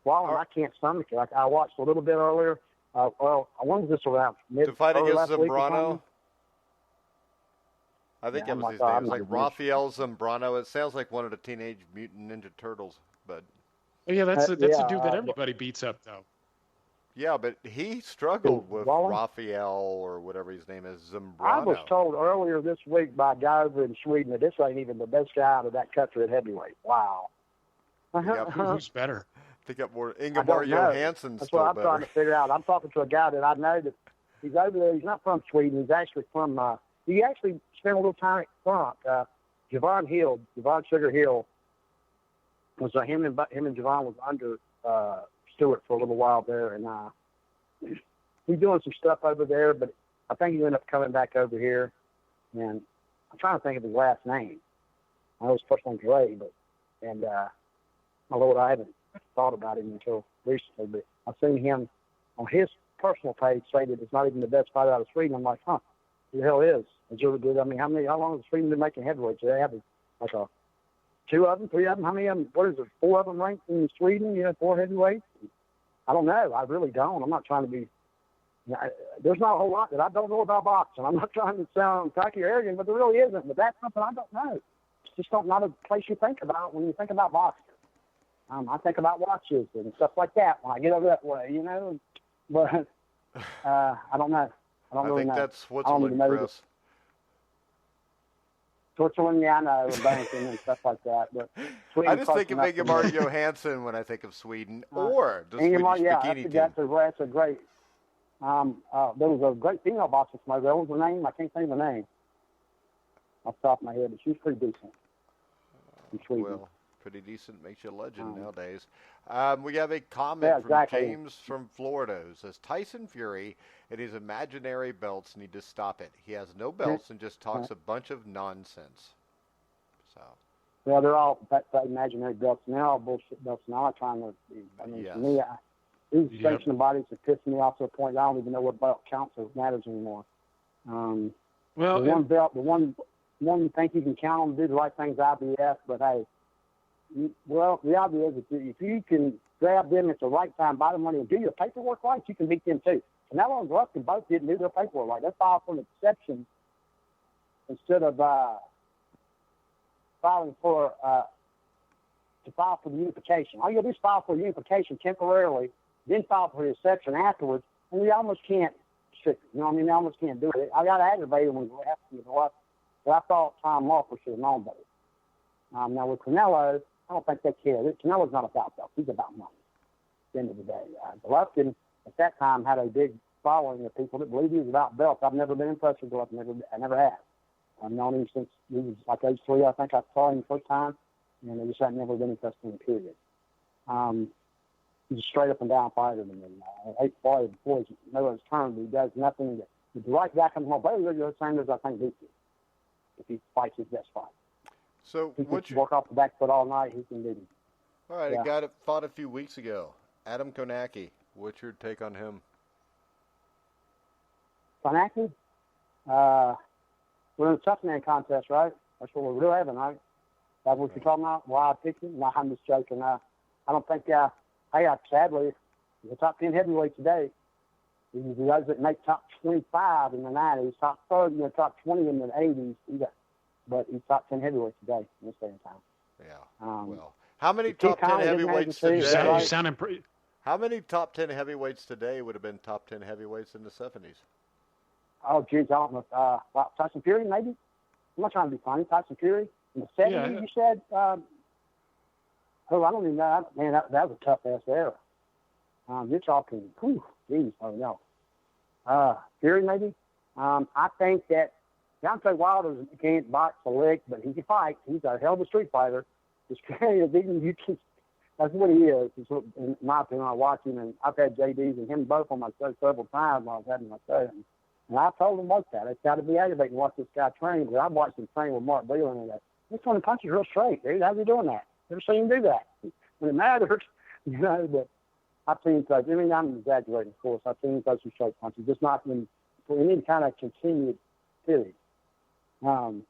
Wallin, I can't stomach it. I watched a little bit earlier. When was this around? To fight against Zambrano. I think that was his name. It was like Rafael Zambrano. It sounds like one of the Teenage Mutant Ninja Turtles, but. Yeah, that's a dude that everybody beats up, though. Yeah, but he struggled with Rafael or whatever his name is, Zambrano. I was told earlier this week by a guy over in Sweden that this ain't even the best guy out of that country at heavyweight. Wow. Who's better? I think that more Ingemar Johansson's That's what I'm better. trying to figure out. I'm talking to a guy that I know that he's over there. He's not from Sweden. He's actually from he actually spent a little time at front. Javon Sugar Hill was him and Javon was under Stewart for a little while there, and he's doing some stuff over there, but I think he ended up coming back over here, and I'm trying to think of his last name. I know his first name's Ray, my Lord, I haven't thought about him until recently, but I've seen him on his personal page say that it's not even the best fighter out of Sweden. I'm like, who the hell is? I mean, how long has Sweden been making heavyweights? Do they have like two of them, three of them? How many of them? What is it? Four of them ranked in Sweden? 4 heavyweights? I don't know. I really don't. I'm not trying to be. There's not a whole lot that I don't know about boxing. I'm not trying to sound cocky or arrogant, but there really isn't. But that's something I don't know. It's just not a place you think about when you think about boxing. I think about watches and stuff like that when I get over that way, But I don't know. I think that's Switzerland, Chris. Switzerland, yeah, I know, banking and stuff like that. But I just think of Ingemar Johansson when I think of Sweden, or the Ingemar, Swedish bikini team. That's a great. There was a great female boxer from over there. What was her name? I can't think of her name off the top of my head, but she was pretty decent. Well, pretty decent makes you a legend nowadays. We have a comment from James from Florida who says, Tyson Fury and his imaginary belts need to stop it. He has no belts and just talks a bunch of nonsense. So. Well, they're all imaginary belts. And they're all bullshit belts. And I'm not trying to, Yes. To me, these sanctioned bodies have pissed me off to a point that I don't even know what belt counts or matters anymore. The one belt, the one you think you can count on to do the right things, IBF, but hey, the idea is if you can grab them at the right time, buy the money, and do your paperwork right, you can beat them too. Canelo and Golovkin both didn't do their paperwork right. They filed for an exception instead of filing for to file for the unification. All you got to do is file for the unification temporarily, then file for the exception afterwards, and you almost can't. You know what I mean? You almost can't do it. I got aggravated when we asked me what, but I thought Tom Walker should have known better. Now with Canelo, I don't think they care. Canelo's not about belts. He's about money. At the end of the day, Golovkin at that time had a big following of people that believed he was about belts. I've never been impressed with Golovkin. I never have. I've known him since he was like age 3. I think I saw him the first time, and I just had never been impressed with him. Period. He's a straight up and down fighter to me. I hate Floyd before his turn, but he does nothing. If the right guy comes home, but the same as I think beats him if he fights his best fight. So he can work off the back foot all night. He can beat him. All right, a guy that fought a few weeks ago, Adam Konacki. What's your take on him? Konacki? We're in the tough man contest, right? That's what we're having, right? That's what you're talking about? Why I picked him? No, I'm just joking. I don't think, sadly, he's a top 10 heavyweight today. He's the guys that make top 25 in the 90s, top 30, top 20 in the 80s. But he's top 10 heavyweight today in this day and time. Yeah. How many top 10 heavyweights today? How many top 10 heavyweights today would have been top 10 heavyweights in the 70s? Oh, geez, I don't know. Tyson Fury, maybe? I'm not trying to be funny. Tyson Fury in the 70s, you said? I don't even know. Man, that was a tough-ass era. You're talking, geez, oh, no. Fury, maybe? I think that Deontay Wilder can't box a lick, but he can fight. He's a hell of a street fighter. That's what he is. In my opinion, I watch him, and I've had JDs and him both on my show several times while I was having my show. And I told them both that. It's got to be aggravating to watch this guy train, because I've watched him train with Mark Beelan and that. This one punches real straight, dude. How's he doing that? Never seen him do that. When it matters, but I've seen him throw. I'm exaggerating, of course. I've seen him throw some straight punches, just not in any kind of continued period. And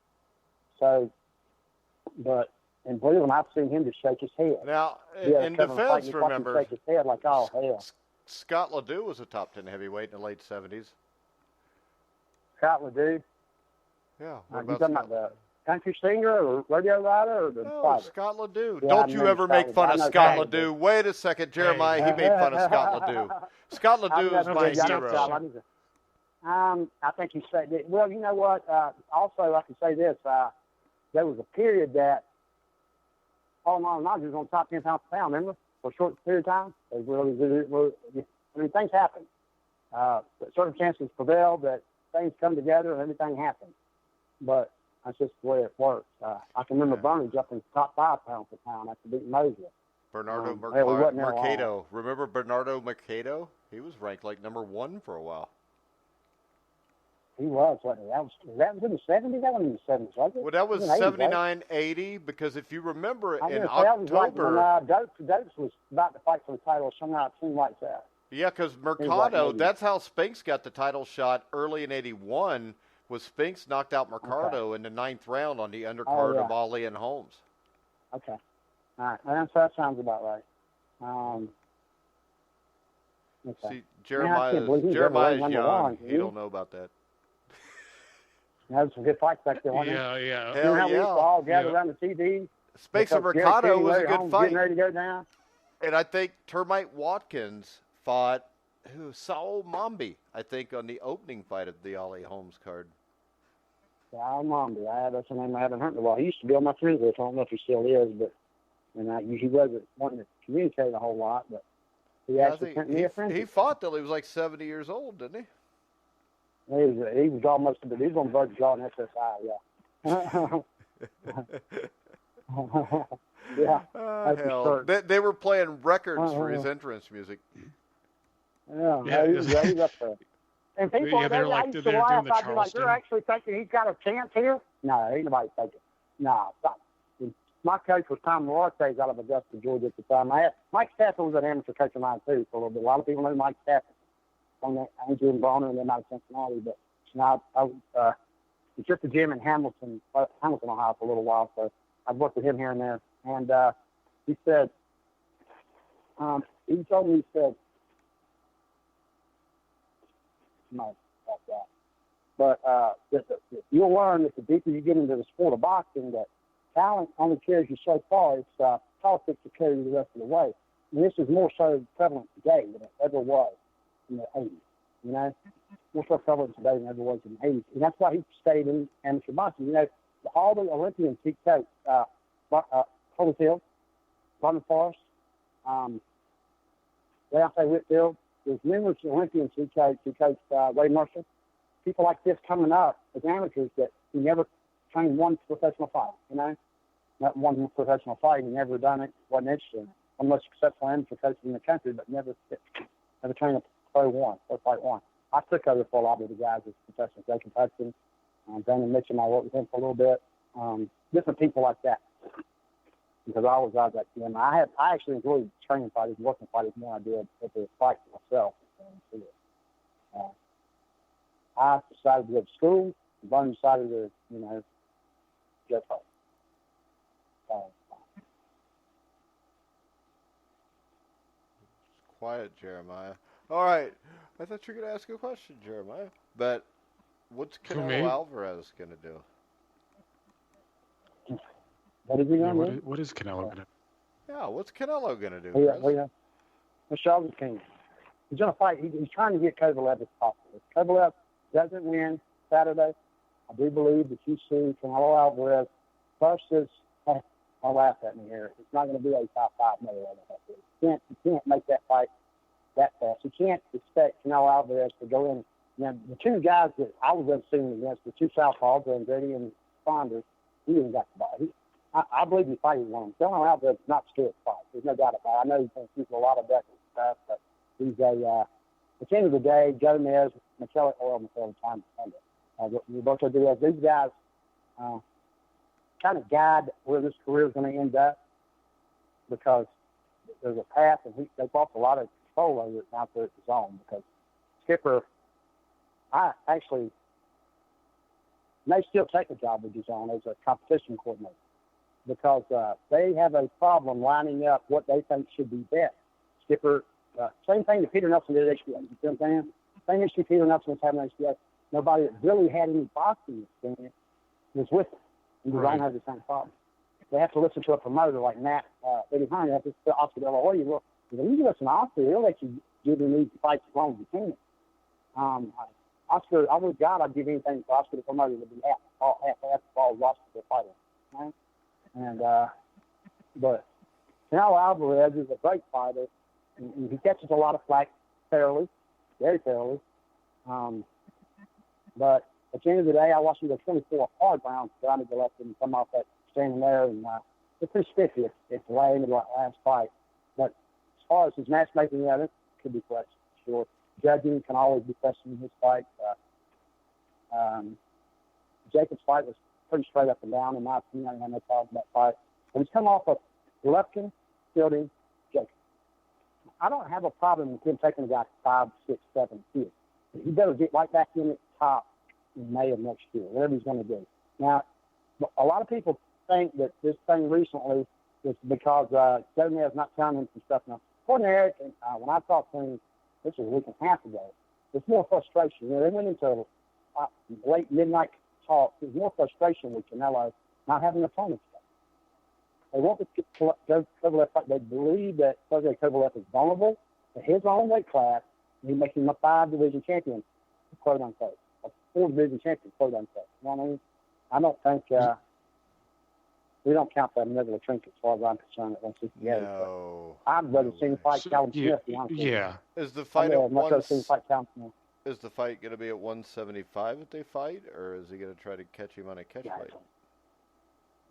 believe him, I've seen him just shake his head. Now, in defense, remember, shake his head like, oh, hell. Scott LeDoux was a top 10 heavyweight in the late 70s. Scott LeDoux? Yeah. You talking about the country singer or radio writer or the fighter? Scott LeDoux. Don't you ever make fun of Scott LeDoux. Wait a second, Jeremiah. He made fun of Scott LeDoux. Scott LeDoux is my hero. I think he said that. Well, you know what? Also, I can say this. There was a period that Paul Malignaggi was on top 10 pounds per pound, remember? For a short period of time. Things happen. Circumstances prevail, that things come together and everything happens. But that's just the way it works. I can remember Bernie jumping top 5 pounds per pound after beating Mosier. Bernardo Mercado. Remember Bernardo Mercado? He was ranked like number 1 for a while. He was. That was in the 70s? That wasn't in the 70s, was it? Well, that was 79, 80, because if you remember in October... Dopes was about to fight for the title somehow it seemed like that. Yeah, because Mercado, that's how Spinks got the title shot early in 81, was Spinks knocked out Mercado in the 9th round on the undercard of Ali and Holmes. Okay. All right. That sounds about right. Okay. See, Jeremiah's young. He don't know about that. That was some good fights back there, wasn't Yeah. You know how we used to all gather around the TV? Spinks and Mercado was a good fight. Getting ready to go down. And I think Termite Watkins fought Saul Mambi, I think, on the opening fight of the Ali Holmes card. Saul Mambi. That's a name I haven't heard in a while. He used to be on my friends list. I don't know if he still is, but he wasn't wanting to communicate a whole lot. But He actually sent me a friend. He fought till he was like 70 years old, didn't he? He was almost, but he was on the verge of drawing SSI, yeah. Yeah. Hell. They were playing records for his entrance music. Yeah, he's up there. And people, I used to laugh. I'd be like, you're actually thinking he's got a chance here? No, ain't nobody thinking. No, stop. My coach was Tom Wilder-Ortiz out of Augusta, Georgia at the time. Mike Stafford was an amateur coach of mine, too, for a little bit. A lot of people know Mike Stafford on the Angel and Boner and then out of Cincinnati. But I was just a gym in Hamilton, Ohio for a little while. So I've worked with him here and there. And he said, he told me, he said, no, about that. But you'll learn that the deeper you get into the sport of boxing, that talent only carries you so far. It's politics that carry you the rest of the way. And this is more so prevalent today than it ever was in the 80s. You know, more so prevalent today than it ever was in the 80s. And that's why he stayed in amateur boxing. You know, all the Olympians he coached, Holyfield, London Forest, Leonte Whitfield. There's numerous Olympians he coached. He coached Ray Mercer. People like this coming up as amateurs that he never trained one professional fight, you know? Not one professional fight. He never done it. Wasn't interested in it. One of the most successful amateur coaches in the country, but never trained a pro fight one. I took over for a lot of the guys as professionals. Jacob Hudson, Brandon Mitchell, I worked with him for a little bit. Different people like that. Because I was out that gym. I actually enjoyed training fighters, working fighters more than I did at the fight myself. I decided to go to school. Bun decided to, get home. Quiet, Jeremiah. All right. I thought you were going to ask a question, Jeremiah. But what's Canelo Alvarez going to do? What is he going to do? What is Canelo going to do? Yeah, what's Canelo going to do? Michelle King. He's going to fight. He's trying to get Kovalev as possible. If Kovalev doesn't win Saturday, I do believe that you see Canelo Alvarez versus, don't laugh at me here, it's not going to be a top 5 Mayweather. You can't make that fight that fast. You can't expect Canelo Alvarez to go in. Now, the two guys that I was ever seeing against, the two southpaws, Andretti and Saunders, he didn't got the ball. I believe he fighting one of them. Canelo Alvarez is not scared to fight. There's no doubt about it. I know he's been through a lot of decades stuff, but he's at the end of the day, Jeremish, Michelle, time Roberto Diaz, these guys kind of guide where this career is going to end up because there's a path, and they've lost a lot of control over it now to its own. Because Skipper, I actually may still take a job with his own as a competition coordinator because they have a problem lining up what they think should be best. Skipper, same thing that Peter Nelson did at HBO. You see what I'm saying? Same issue Peter Nelson was having at HBO. Nobody that really had any boxing experience was with him. And DAZN has the same problem. They have to listen to a promoter like Matt Eddie Hearn. They have to tell Oscar De La Hoya, well, you can listen to Oscar. He'll let you do these fights as long as you can. Oscar, I would God, I'd give anything for Oscar the promoter to be half ball Oscar the fighter. Right? And but Canelo Alvarez is a great fighter. And he catches a lot of flack fairly, very fairly. But at the end of the day, I watched him go 24 hard rounds down to the left and come off that standing there. And it's pretty sticky. It's lame in the last fight. But as far as his matchmaking, it could be questioned, sure. Judging can always be questioned in his fight. Jacob's fight was pretty straight up and down, in my opinion. I had no problem with that fight. But he's come off of Golovkin, Fielding, Jacob. I don't have a problem with him taking a guy 5, 6, 7 years. He better get right back in at the top in May of next year, whatever he's going to do. Now, a lot of people think that this thing recently is because Jeremish is not telling him some stuff. Now, according to Eric, when I talked to him, this was a week and a half ago, it's more frustration. They went into late midnight talk. There's more frustration with Canelo not having opponents. They want to get Kovalev fight. They believe that Sergey Kovalev is vulnerable to his own weight class, and he makes him a 5-division champion, quote unquote, a 4-division champion, quote unquote. You know what I mean? I don't think we don't count that middle of trinket as far as I'm concerned. No. I'd rather see him fight Callum Smith. Yeah. Is the fight at much rather see him fight Callum Smith. Is the fight going to be at 175 if they fight, or is he going to try to catch him on a catch weight?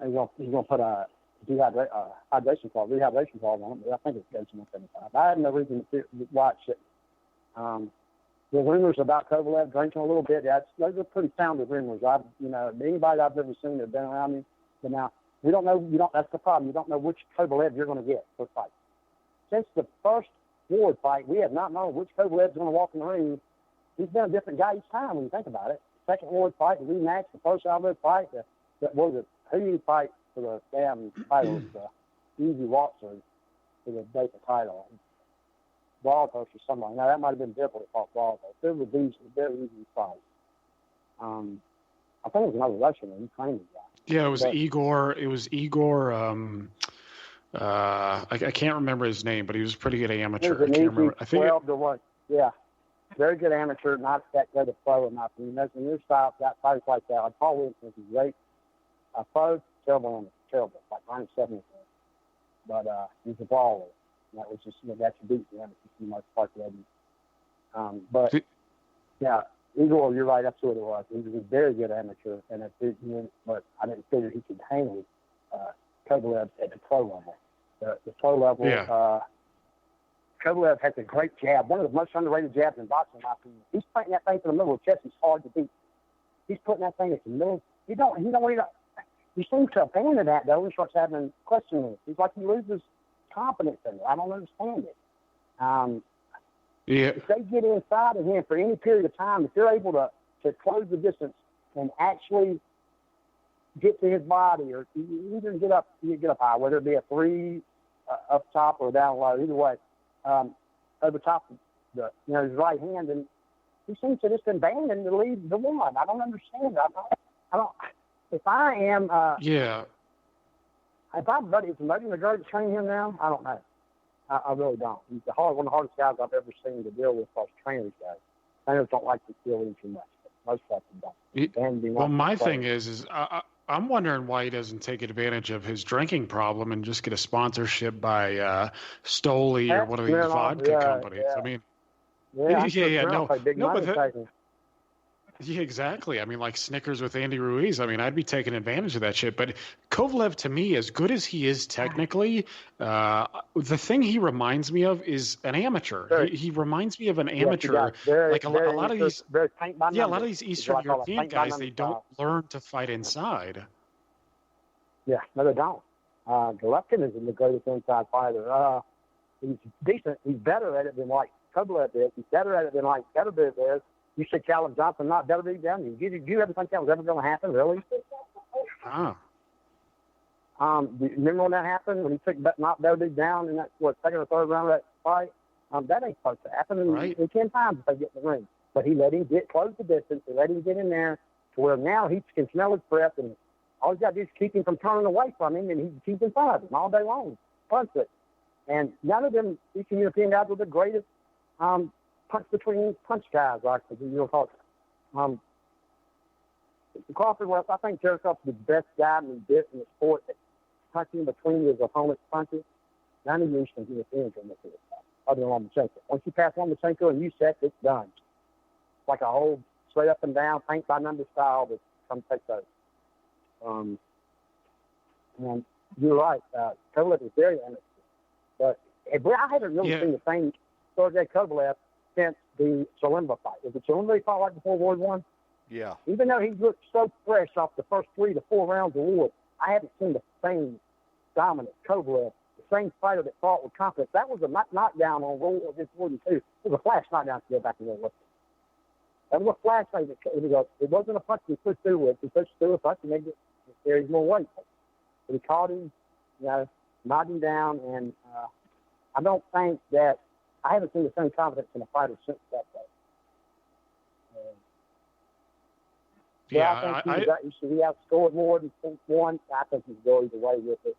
He's going to put a rehydration clause on it, but I think it's going to 175. I have no reason to watch it. The rumors about Kovalev drinking a little bit, those are pretty sounded rumors. Anybody I've ever seen that have been around me, but now we don't know. That's the problem. You don't know which Kovalev you're going to get for the fight. Since the first Ward fight, we have not known which Kovalev's going to walk in the ring. He's been a different guy each time when you think about it. Second Ward fight, the rematch, the first Alvarez fight, who you fight for the damn title, the Easy Watson for the vacant title. Waldo or somebody. Now, that might have been Dipple that fought Waldo. It was a very easy fight. I think it was another Russian, a Ukrainian guy. Yeah, it was Igor. I can't remember his name, but he was a pretty good amateur. I can't remember. I think 12 to 1. Yeah. Very good amateur, not that good a pro in my opinion. There's a new style, got fighters like that. Like Paul Williams is great. Pro, terrible, like -70. But he's a baller. That was just, that's a beat for him. It's just much part of him. But, yeah, Igor, you're right. That's what it was. He was a very good amateur, but I didn't figure he could hang with Kovalev at the pro level. The pro level, Kovalev has a great jab, one of the most underrated jabs in boxing, in my opinion. He's putting that thing to the middle of the chest. He's hard to beat. He's putting that thing at the middle. He seems to abandon that, though. He starts having questions. He's like he loses confidence in it. I don't understand it. If they get inside of him for any period of time, if they're able to close the distance and actually get to his body, or even get up high, whether it be a 3 up top or down low, either way, over top of his right hand, and he seems to just abandon the lead, the one. I don't understand. I don't. If I am, if I'm buddy, is Logan McGregor training him now? I don't know. I really don't. He's one of the hardest guys I've ever seen to deal with. As trainers guys, trainers don't like to deal with him too much. But most of them don't. Well, my thing is I'm wondering why he doesn't take advantage of his drinking problem and just get a sponsorship by Stoli or one of these vodka companies. Yeah. I mean, exactly. I mean, like Snickers with Andy Ruiz. I mean, I'd be taking advantage of that shit. But Kovalev, to me, as good as he is technically, the thing he reminds me of is an amateur. He reminds me of an amateur. A lot of these Eastern European guys, they don't learn to fight inside. Yeah, no, they don't. Golovkin is the greatest inside fighter. He's decent. He's better at it than like Kovalev is. He's better at it than like Beterbiev is. You said Callum Johnson not Beterbiev down. Do you ever think that was ever going to happen, really? Remember when that happened, when he took not Beterbiev down in that, second or third round of that fight? That ain't supposed to happen in 10 times if they get in the ring. But he let him close the distance, and let him get in there to where now he can smell his breath, and all he's got to do is keep him from turning away from him, and he keeps in front of him all day long. Punch it. And none of them Eastern European guys were the greatest punch guys, like you'll call it. Crawford was, I think Jericho's the best guy in the sport at punching between his opponent's punches. None of the Eastern Europeans are this other than Lomachenko. Once you pass Lomachenko and you set, it's done. It's like a whole straight up and down, paint by number style that comes take those. And you're right, Kovalev is very amateur. But I haven't really seen the same Sergey Kovalev since the Salimba fight. Was it Salimba he fought right before Ward won? Yeah. Even though he looked so fresh off the first 3 to 4 rounds of Ward, I haven't seen the same dominant Kovalev, the same fighter that fought with confidence. That was a knockdown on Ward against Ward too. It was a flash knockdown to go back and look. That was a flash thing. It wasn't a punch he pushed through with. He pushed through a punch and made it carries more weight. But he caught him, knocked him down, and I don't think that I haven't seen the same confidence in a fighter since that day. I think he outscored more than 1. I think he's go either way with it.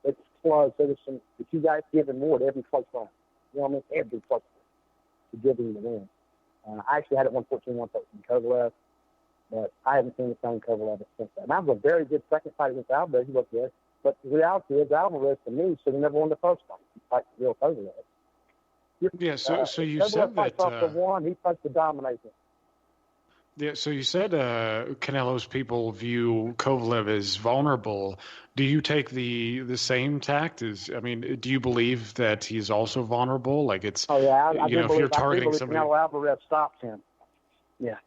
It's close. There's some, but you guys giving more to every close round. You know what I mean? Every close round to give him the win. I actually had it 114-113 Kovalev, but I haven't seen the same Kovalev since that. And that was a very good second fight against Aldo. He was good. But the reality is, Alvarez to me should have never won the first fight. He fight the real Kovalev. Yeah, so you said that he fights to dominate it. Yeah, so you said Canelo's people view Kovalev as vulnerable. Do you take the same tact? Do you believe that he's also vulnerable? Like it's, I if you're targeting somebody. Canelo Alvarez stops him. Yeah,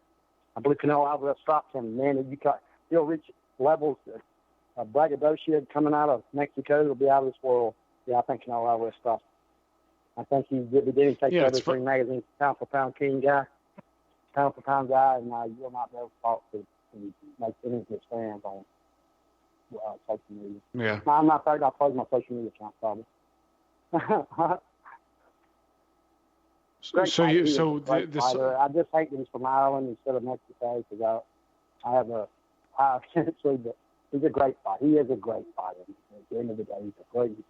I believe Canelo Alvarez stops him. Man, he'll reach levels of braggadocio coming out of Mexico. It'll be out of this world. Yeah, I think Canelo Alvarez stops him. I think he did take over Ring Magazine's pound for pound king guy. Pound for pound guy, and you will not be able to talk to and make any of his fans on social media. Yeah. No, I'm not afraid I'll close my social media account, probably. I just hate that he's from Ireland instead of Mexico because but he's a great fighter. He is a great fighter. At the end of the day, he's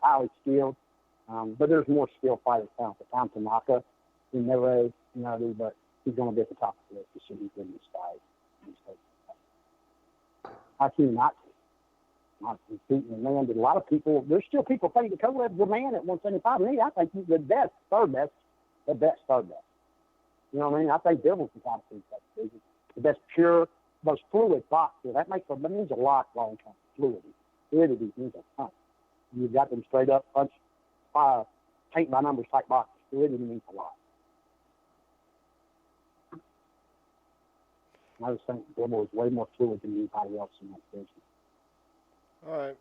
highly skilled. But there's more skilled fighters pound for pound. Tanaka, he never is, but he's going to be at the top of the list as soon as he's in this fight. How can you not beating the man? But a lot of people, there's still people think that Kovalev's the man at 175. Me, I think he's the best, third best. You know what I mean? I think Bivens is top of the best pure, most fluid boxer. That means a lot long term. Fluidity means a ton. You've got them straight up punch, fire, paint by numbers type boxers. Fluidity means a lot. I just think Bivens is way more fluid than anybody else in that business. All right.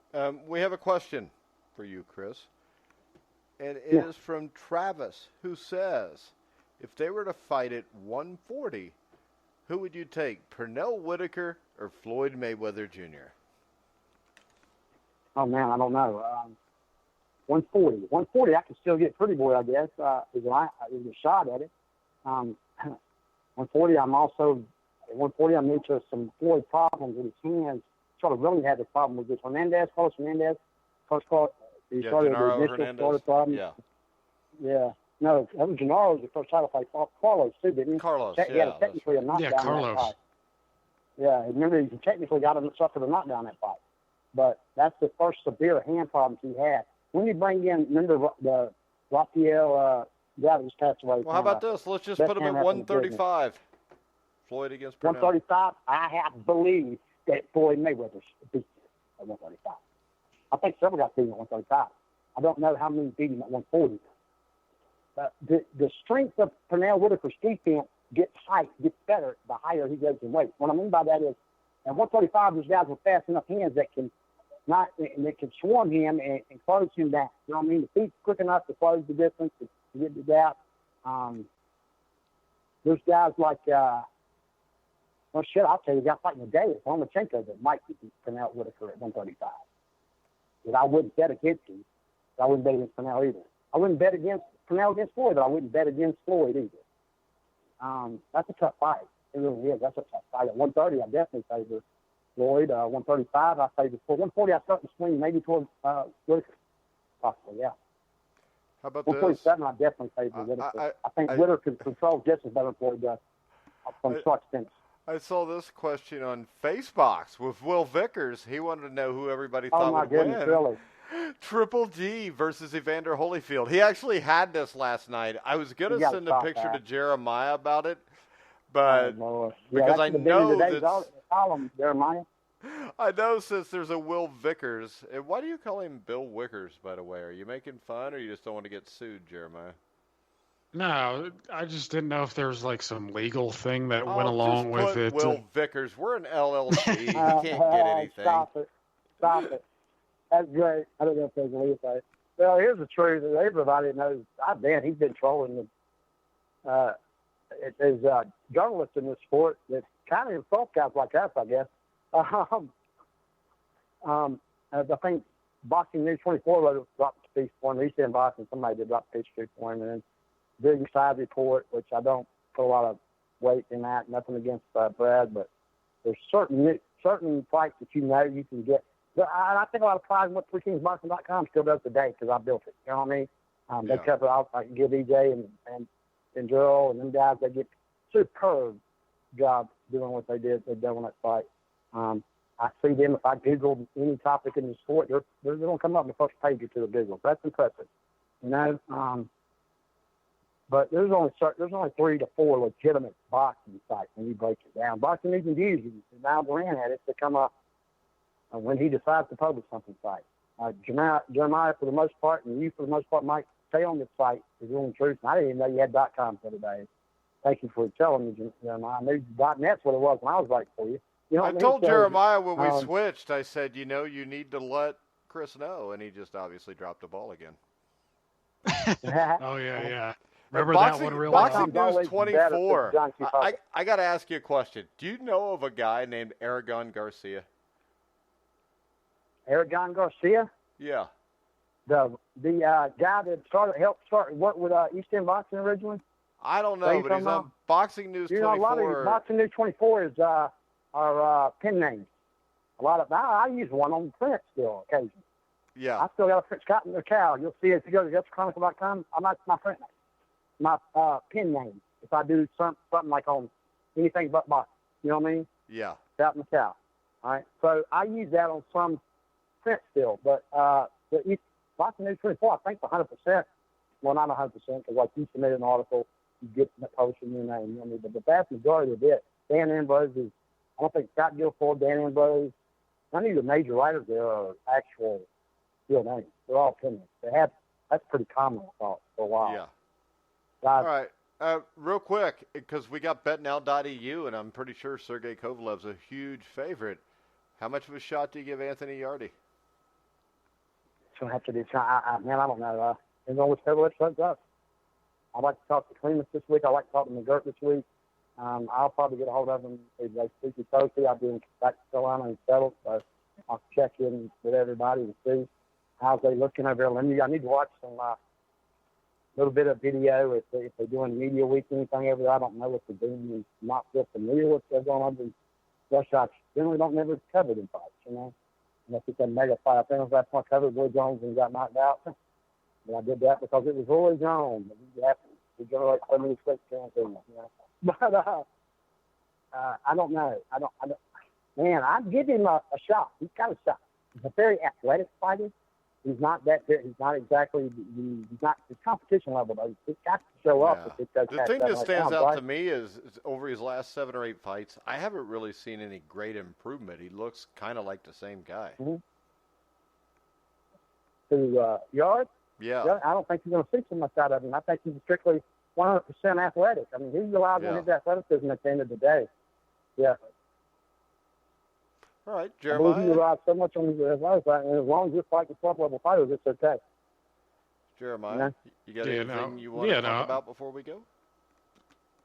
We have a question for you, Chris. And it is from Travis, who says, if they were to fight at 140, who would you take, Pernell Whitaker or Floyd Mayweather Jr.? Oh, man, I don't know. 140, I can still get Pretty Boy, I guess. Is a shot at it. 140, I'm into some Floyd problems with his hands. Sort of really had a problem with this Carlos Hernandez. First call, he started the initial started problem. Yeah. No, that was Gennaro's the first title fight. Carlos, too, didn't he? Carlos, He had technically a knockdown Carlos. that fight. Yeah, remember, he technically got him suffered a knockdown that fight. But that's the first severe hand problems he had. When you bring in, remember the Rafael guy that just passed away. Well, how about this? Let's just put him at 135. Floyd against Pernell. 135, I have to believe that Floyd Mayweather beat at 135. I think several got beaten at 135. I don't know how many beat him at 140. The strength of Pernell Whitaker's defense gets better the higher he goes in weight. What I mean by that is, at 135, there's guys with fast enough hands that can swarm him and close him down. You know what I mean? The feet's quick enough to close the distance, to get the gap. There's guys like, I'll tell you, the guy fighting today is Lomachenko that might beat Pernell Whitaker at 135. But I wouldn't bet against him. I wouldn't bet against Pernell either. I wouldn't bet against Pernell against Floyd, but I wouldn't bet against Floyd either. That's a tough fight. It really is. That's a tough fight. At 130, I definitely favor Floyd. 135, I favor Floyd. 140, I start to swing maybe towards Whitaker. Possibly, yeah. How about 147, I definitely favor Whitaker. I think Whitaker controls just as better than Floyd does from start to finish. I saw this question on Facebox with Will Vickers. He wanted to know who everybody thought would win. Really? Triple G versus Evander Holyfield. He actually had this last night. I was going to send a picture to Jeremiah about it, but because I know that Jeremiah. I know since there's a Will Vickers. And why do you call him Bill Wickers, by the way? Are you making fun, or you just don't want to get sued, Jeremiah? No, I just didn't know if there was like some legal thing that went along with it. Will Vickers, we're an LLC. He can't get anything. Stop it. That's great. I don't know if there's a legal thing. Well, here's the truth. Everybody knows. He's been trolling there's journalists in this sport that kind of insult guys like us, I guess. I think Boxing News 24 dropped the piece for him. He said in Boxing, somebody did drop the piece for him, and then Big Side Report, which I don't put a lot of weight in that. Nothing against Brad, but there's certain fights that you can get. I think a lot of pride in what 3kingsboxing.com still does today because I built it. You know what I mean? They cover out. I can give EJ and Joel and them guys. They get superb job doing what they did. They did on that fight. I see them, if I Google any topic in the sport, they're going to come up on the first page or two of Google. That's impressive. You know, but there's only 3 to 4 legitimate boxing sites when you break it down. Boxing News and Views, and Al Duran had it become when he decides to publish something site. Jeremiah, for the most part, and you, for the most part, might stay on the site for doing truth. And I didn't even know you had .com for today. Thank you for telling me, Jeremiah. I knew .net's what it was when I was writing for you. You know I told Jeremiah when we switched, I said, you need to let Chris know, and he just obviously dropped the ball again. Oh, yeah. Remember Boxing, that one real Boxing well? News 24. I got to ask you a question. Do you know of a guy named Aragon Garcia? Aragon Garcia? Yeah. The guy that helped start work with East End Boxing originally? I don't know, but he's on Boxing News 24. A lot of Boxing News 24 is our pen names. I use one on print still occasionally. Yeah. I still got a French cotton or cow. You'll see it if you go to GutsChronicle.com. That's my print name. My pen name. If I do something like on anything but boxing. You know what I mean? Yeah. Cotton or cow. All right. So I use that on some print still. But the East Boxing News 24, I think 100%. Well, not 100%, because like you submit an article, you get the post in your name. You know what I mean? But the vast majority of it, Dan Ambrose is, I don't think Scott Guilford, Dan Ambrose, none of the major writers there are actual real names. They're all opinions. That's pretty common, I thought, for a while. Yeah. All right. Real quick, because we got betnow.eu, and I'm pretty sure Sergey Kovalev's a huge favorite. How much of a shot do you give Anthony Yarde? So I have to do. I don't know. Depends on which Kovalev shows up. I'd like to talk to Klimas this week. I'd like to talk to McGirt this week. I'll probably get a hold of them. They speak to Sophie. I'll be in back to Carolina and settled, so I'll check in with everybody and see how's they looking over there. I need to watch some little bit of video if they're doing media week or anything over there. I don't know what they're doing. I'm not real familiar with what's going on. These rush shots generally don't never cover in fights, unless it's a mega fight. I think last time I covered Roy Jones and got knocked out. But I did that because it was Roy Jones. We generate so many quick chances, But I don't know. I don't. Man, I'd give him a shot. He's got a shot. He's a very athletic fighter. He's not that. He's not exactly. He's not his competition level though. He's got to show up. If it does the thing that stands out to me is over his last 7 or 8 fights, I haven't really seen any great improvement. He looks kind of like the same guy. Mm-hmm. To Yard? Yeah. I don't think you're going to see so much out of him. I think he's strictly 100% athletic. I mean, he's allowed to his athleticism at the end of the day. Yeah. All right, Jeremiah. I believe he relies so much on his athleticism, and as long as you're fighting top-level fighters, it's okay. Jeremiah, you got anything you want to talk about before we go?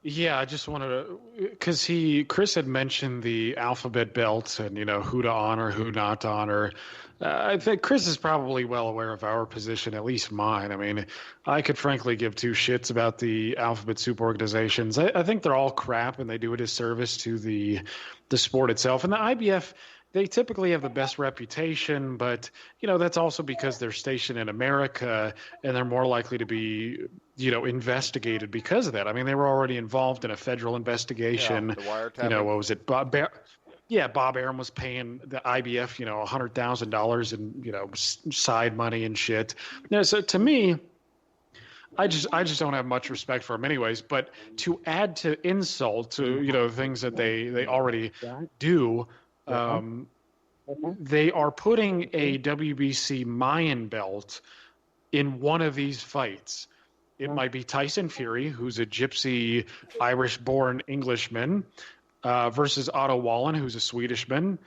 Yeah, I just wanted to, because Chris had mentioned the alphabet belt and, who to honor, who not to honor. I think Chris is probably well aware of our position, at least mine. I mean, I could frankly give 2 shits about the alphabet soup organizations. I think they're all crap and they do a disservice to the sport itself. And the IBF, they typically have the best reputation, but, that's also because they're stationed in America and they're more likely to be, investigated because of that. I mean, they were already involved in a federal investigation. Yeah, the wiretapping. What was it? Bob Arum was paying the IBF, $100,000 in, side money and shit. So to me, I just don't have much respect for them anyways. But to add to insult to, things that they already do, they are putting a WBC Mayan belt in one of these fights. It might be Tyson Fury, who's a gypsy Irish-born Englishman, versus Otto Wallen, who's a Swedishman,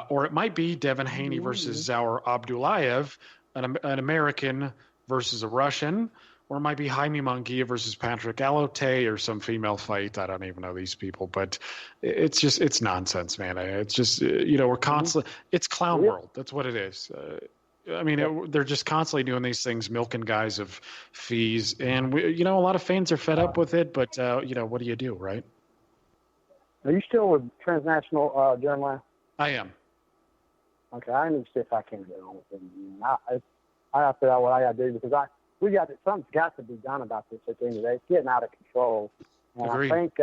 or it might be Devin Haney versus Zaur Abdullayev, an American versus a Russian, or it might be Jaime Munguia versus Patrick Alote or some female fight. I don't even know these people, but it's nonsense, man. It's just, we're constantly, it's clown world. That's what it is. They're just constantly doing these things, milking guys of fees. And, a lot of fans are fed up with it, but, what do you do, right? Are you still with Transnational, Jeremiah? I am. Okay, I need to see if I can get on with him. I have to figure out what I got to do because something's got to be done about this at the end of the day. It's getting out of control. And Agreed. I think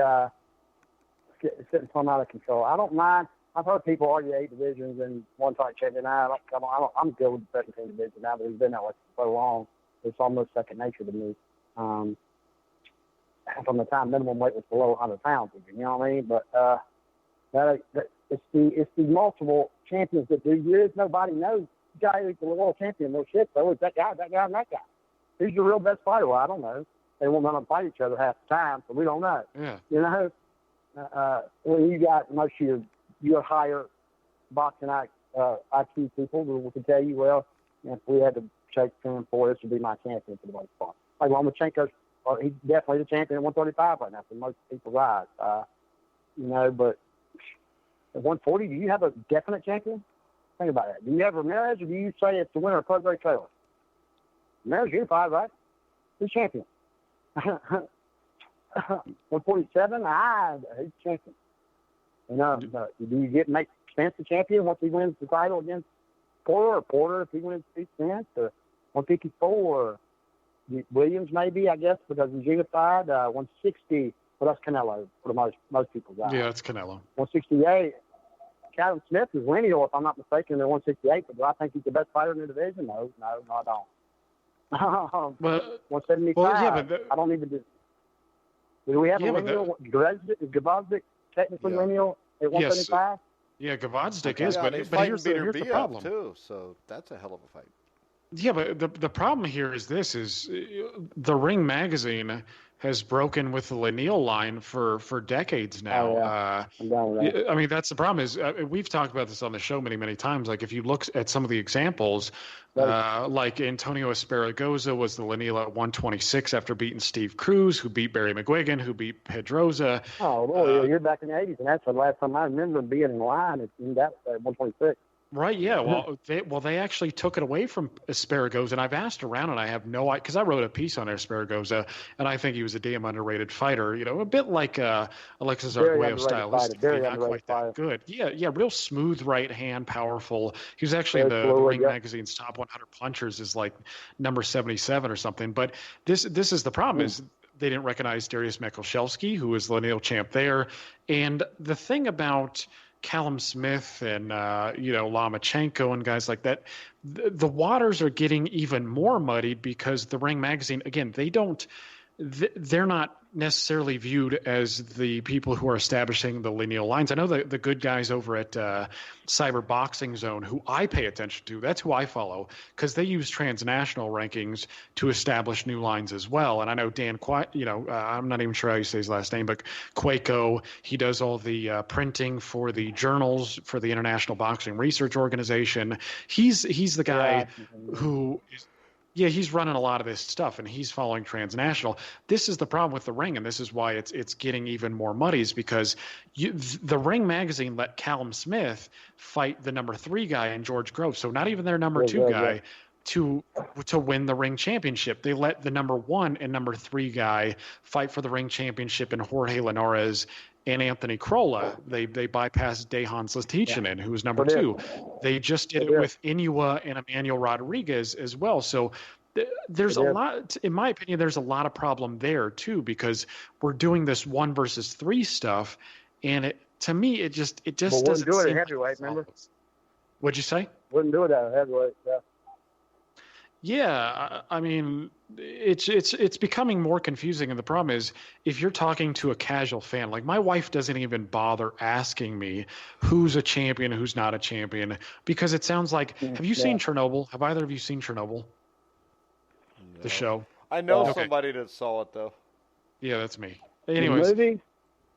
it's getting plumb out of control. I don't mind. I've heard people argue 8 divisions and one fight champion. I'm good with the 17 division now, but it's been that way for so long. It's almost second nature to me. From the time minimum weight was below 100 pounds, you know what I mean? But it's the multiple champions that do good. Nobody knows the guy who's the world champion. No shit. So it's that guy, and that guy. Who's your real best fighter? Well, I don't know. They won't let them fight each other half the time, so we don't know. Yeah. You know, when you got most of your higher boxing IQ people who can tell you, well, if we had to shake 10 4, this would be my champion for the most part. Like Lomachenko's, he's definitely the champion at 135 right now for most people's eyes. You know, but at 140, do you have a definite champion? Think about that. Do you have Ramirez, or do you say it's the winner of Cosgrove Taylor? Ramirez unified, right? Who's champion? 147, he's champion. You know, do you make Spence the champion once he wins the title against Porter, or Porter if he wins Spence, or 154, Williams maybe, I guess, because he's unified. 160, well, that's Canelo for the most people's eyes. Yeah, it's Canelo. 168, Callum Smith is lineal, if I'm not mistaken, at 168, but do I think he's the best fighter in the division? No, I don't. 175, well, yeah, I don't even do. Do we have a lineal? Is Gvozdyk technically lineal at 175? Yeah, Gvozdyk is, but here's the problem. Too, so that's a hell of a fight. Yeah, but the problem here is the Ring magazine has broken with the lineal line for decades now. Oh, yeah. I mean, that's the problem is we've talked about this on the show many times. Like if you look at some of the examples, like Antonio Esparragoza was the lineal at 126 after beating Steve Cruz, who beat Barry McGuigan, who beat Pedroza. Oh, boy, you're back in the 80s, and that's the last time I remember being in line in that 126. Right, yeah. Well, they actually took it away from Esparragoza, and I've asked around, and I have no idea, because I wrote a piece on Esparragoza, and I think he was a damn underrated fighter. You know, a bit like Alexis Arguello stylistically, not quite that good. Yeah, real smooth right hand, powerful. He was actually the Ring Magazine's top 100 punchers, is like number 77 or something. But this is the problem is they didn't recognize Darius Michalczewski, who was lineal champ there, and the thing about Callum Smith and Lomachenko and guys like that, the waters are getting even more muddied because the Ring magazine, again, they're not necessarily viewed as the people who are establishing the lineal lines. I know the good guys over at Cyber Boxing Zone, who I pay attention to, that's who I follow, because they use transnational rankings to establish new lines as well. And I know Dan, I'm not even sure how you say his last name, but Quaco, he does all the printing for the journals for the International Boxing Research Organization. He's the guy who is. Yeah, he's running a lot of this stuff, and he's following transnational. This is the problem with the Ring, and this is why it's getting even more muddy, is because the Ring magazine let Callum Smith fight the number 3 guy in George Grove, so not even their number 2 guy, to win the Ring championship. They let the number 1 and number 3 guy fight for the Ring championship in Jorge Linares and Anthony Crolla. They bypassed Dejan Zlaticanin, who was number 2. They just did it with Inua and Emmanuel Rodriguez as well. So there's a lot, in my opinion, there's a lot of problem there too, because we're doing this 1 versus 3 stuff, and to me it just doesn't do it seem at heavyweight. Remember? What'd you say? Wouldn't do it at heavyweight. Yeah. Yeah, I mean, it's becoming more confusing, and the problem is, if you're talking to a casual fan, like my wife doesn't even bother asking me who's a champion, who's not a champion, because it sounds like, have you seen Chernobyl? Have either of you seen Chernobyl? No. The show? I know somebody that saw it, though. Yeah, that's me. Anyways, the movie?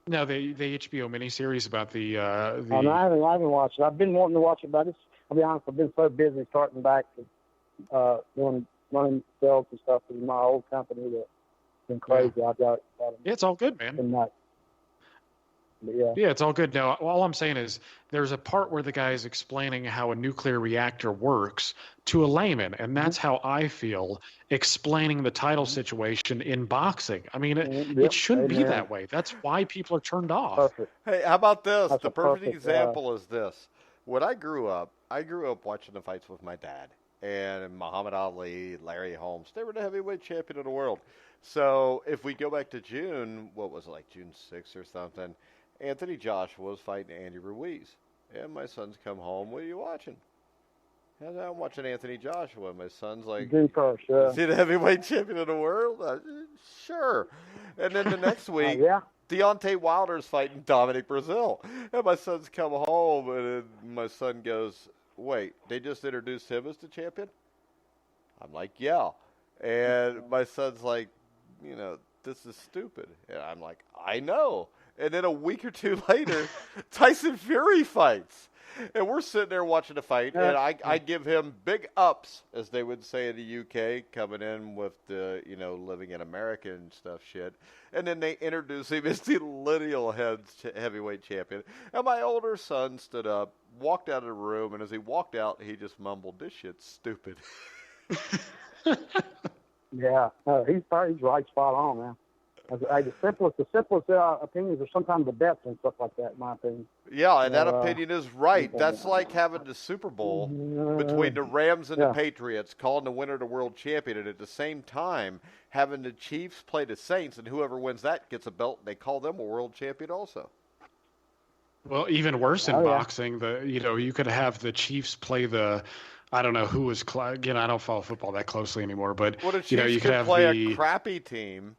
No, the HBO miniseries about the. Oh, no, I haven't watched it. I've been wanting to watch it, but I'll be honest, I've been so busy starting back to running sales and stuff in my old company that's been crazy. Yeah. I've got it's all good, man. Yeah, it's all good. Now, all I'm saying is there's a part where the guy is explaining how a nuclear reactor works to a layman, and that's how I feel explaining the title situation in boxing. I mean, it shouldn't be that way. That's why people are turned off. Perfect. Hey, how about this? That's the perfect example is this. When I grew up watching the fights with my dad. And Muhammad Ali, Larry Holmes, they were the heavyweight champion of the world. So if we go back to June, what was it, like June 6th or something, Anthony Joshua was fighting Andy Ruiz. And my son's come home. What are you watching? And I'm watching Anthony Joshua. My son's like, Goodpaster, yeah. is he the heavyweight champion of the world? Sure. And then the next week, Yeah. Deontay Wilder's fighting Dominic Brazil. And my son's come home, and my son goes, wait, they just introduced him as the champion? I'm like, yeah. And my son's like, this is stupid. And I'm like, I know. And then a week or two later, Tyson Fury fights. And we're sitting there watching the fight, and I give him big ups, as they would say in the UK, coming in with the, living in America and stuff shit. And then they introduce him as the lineal heavyweight champion. And my older son stood up, walked out of the room, and as he walked out, he just mumbled, this shit's stupid. Yeah, he's right spot on, man. The simplest opinions are sometimes the best and stuff like that, in my opinion. Yeah, and that opinion is right. That's like having the Super Bowl between the Rams and the Patriots, calling the winner the world champion, and at the same time having the Chiefs play the Saints, and whoever wins that gets a belt, and they call them a world champion also. Well, even worse in boxing, you could have the Chiefs play I don't know who was. Again, I don't follow football that closely anymore, but the Chiefs you could have play a crappy team.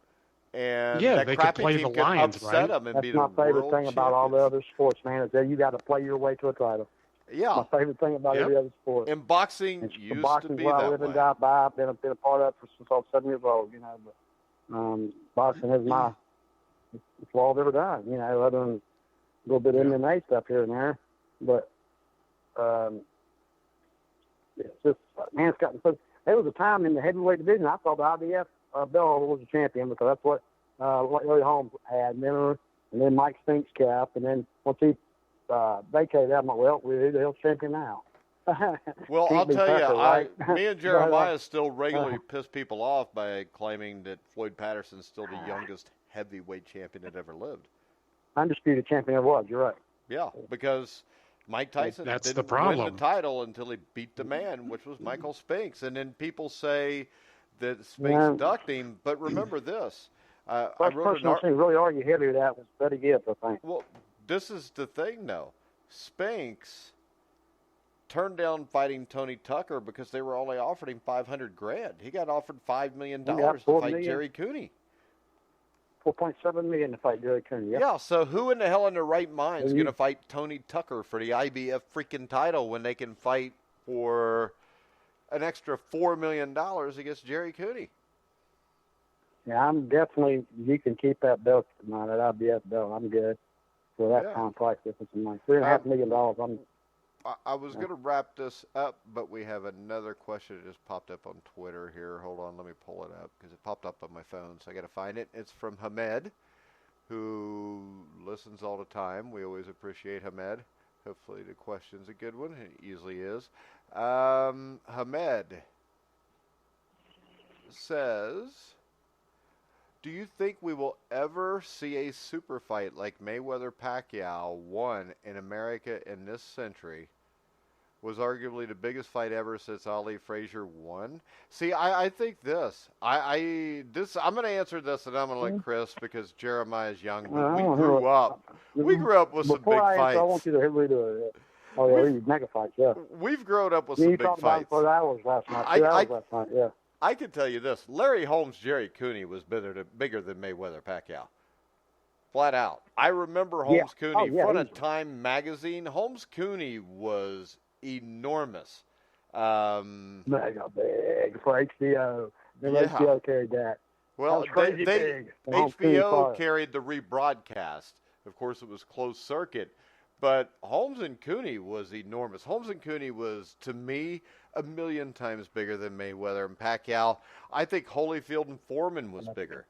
And that they crappy could play team the Lions, upset them and That's be my the favorite world thing about all the other sports, man, is that you got to play your way to a title. Yeah. My favorite thing about every other sport. And boxing used to be that way. I live and die by. I've been a part of it since I was 7 years old, But boxing is it's all I've ever done, other than a little bit of MMA stuff here and there. But it's just, man, it's gotten so. There was a time in the heavyweight division I thought the IBF Bell was a champion because that's what Larry Holmes had, and then Mike Spinks kept, and then once he vacated that, I'm like, well, we're the hell champion now. Well, I'll tell you, right? me and Jeremiah still regularly piss people off by claiming that Floyd Patterson's still the youngest heavyweight champion that ever lived. Undisputed champion ever was, you're right. Yeah, because Mike Tyson didn't win the title until he beat the man, which was Michael Spinks. And then people say that Spinks ducked him, but remember this. First person I've seen really argue heavy with that was Buddy Gibbs, I think. Well, this is the thing, though. Spinks turned down fighting Tony Tucker because they were only offered him $500,000. He got offered $5 million to fight Jerry Cooney. $4.7 million to fight Jerry Cooney. Yep. Yeah, so who in the hell in their right mind is going to fight Tony Tucker for the IBF freaking title when they can fight for an extra $4 million against Jerry Cooney? Yeah, I'm definitely. You can keep that belt, man. That IBF belt, I'm good for that kind of price difference in money. $3.5 million. I was going to wrap this up, but we have another question that just popped up on Twitter here. Hold on, let me pull it up because it popped up on my phone, so I got to find it. It's from Hamed, who listens all the time. We always appreciate Hamed. Hopefully the question's a good one. It usually is. Hamed says, do you think we will ever see a super fight like Mayweather-Pacquiao won in America in this century? Was arguably the biggest fight ever since Ali Frazier won. See, I think this. I'm going to answer this, and I'm going to let Chris, because Jeremiah's young. But we grew up with some big fights. I want you to redo it. Oh yeah, mega fights. Yeah. We've grown up with some big fights. You talked about it for hours last night. 2 hours last night. Yeah. I can tell you this: Larry Holmes, Jerry Cooney was bigger than Mayweather-Pacquiao. Flat out. I remember Holmes Cooney, front of Time magazine. Holmes Cooney was enormous. Mega big for HBO. HBO carried that. Well, HBO carried the rebroadcast. Of course, it was closed circuit. But Holmes and Cooney was enormous. Holmes and Cooney was, to me, 1,000,000 times bigger than Mayweather and Pacquiao. I think Holyfield and Foreman was bigger.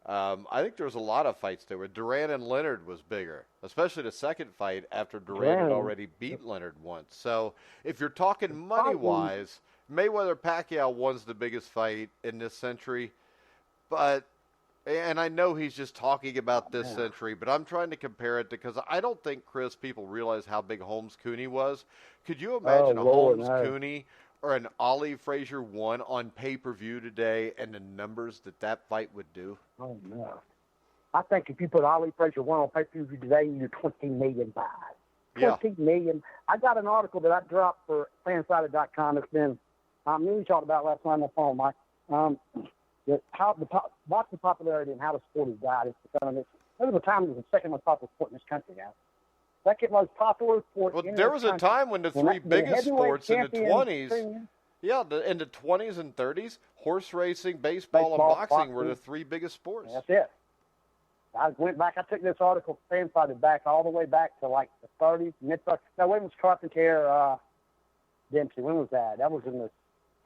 I think there was a lot of fights there where Duran and Leonard was bigger, especially the second fight after Duran had already beat Leonard once. So if you're talking money-wise, Mayweather-Pacquiao was the biggest fight in this century. And I know he's just talking about this century, but I'm trying to compare it because I don't think, Chris, people realize how big Holmes Cooney was. Could you imagine Holmes Cooney or an Ali Frazier won on pay-per-view today and the numbers that fight would do? Oh, no. I think if you put Ali Frazier won on pay-per-view today, you're $20 million. $20 million. I got an article that I dropped for fansided.com. It's been, we talked about last night on the phone, Mike. How the boxing popularity and how the sport has died. It's becoming, there was a time it was the second most popular sport in this country, guys. Second most popular sport. Well, there was a time when the three biggest sports in the 20s, in the 20s and 30s, horse racing, baseball, and boxing were the three biggest sports. That's it. I went back. I took this article, fan-sided back, all the way back to like the 30s, mid-30s. No, when was Carpentier Dempsey? When was that? That was in the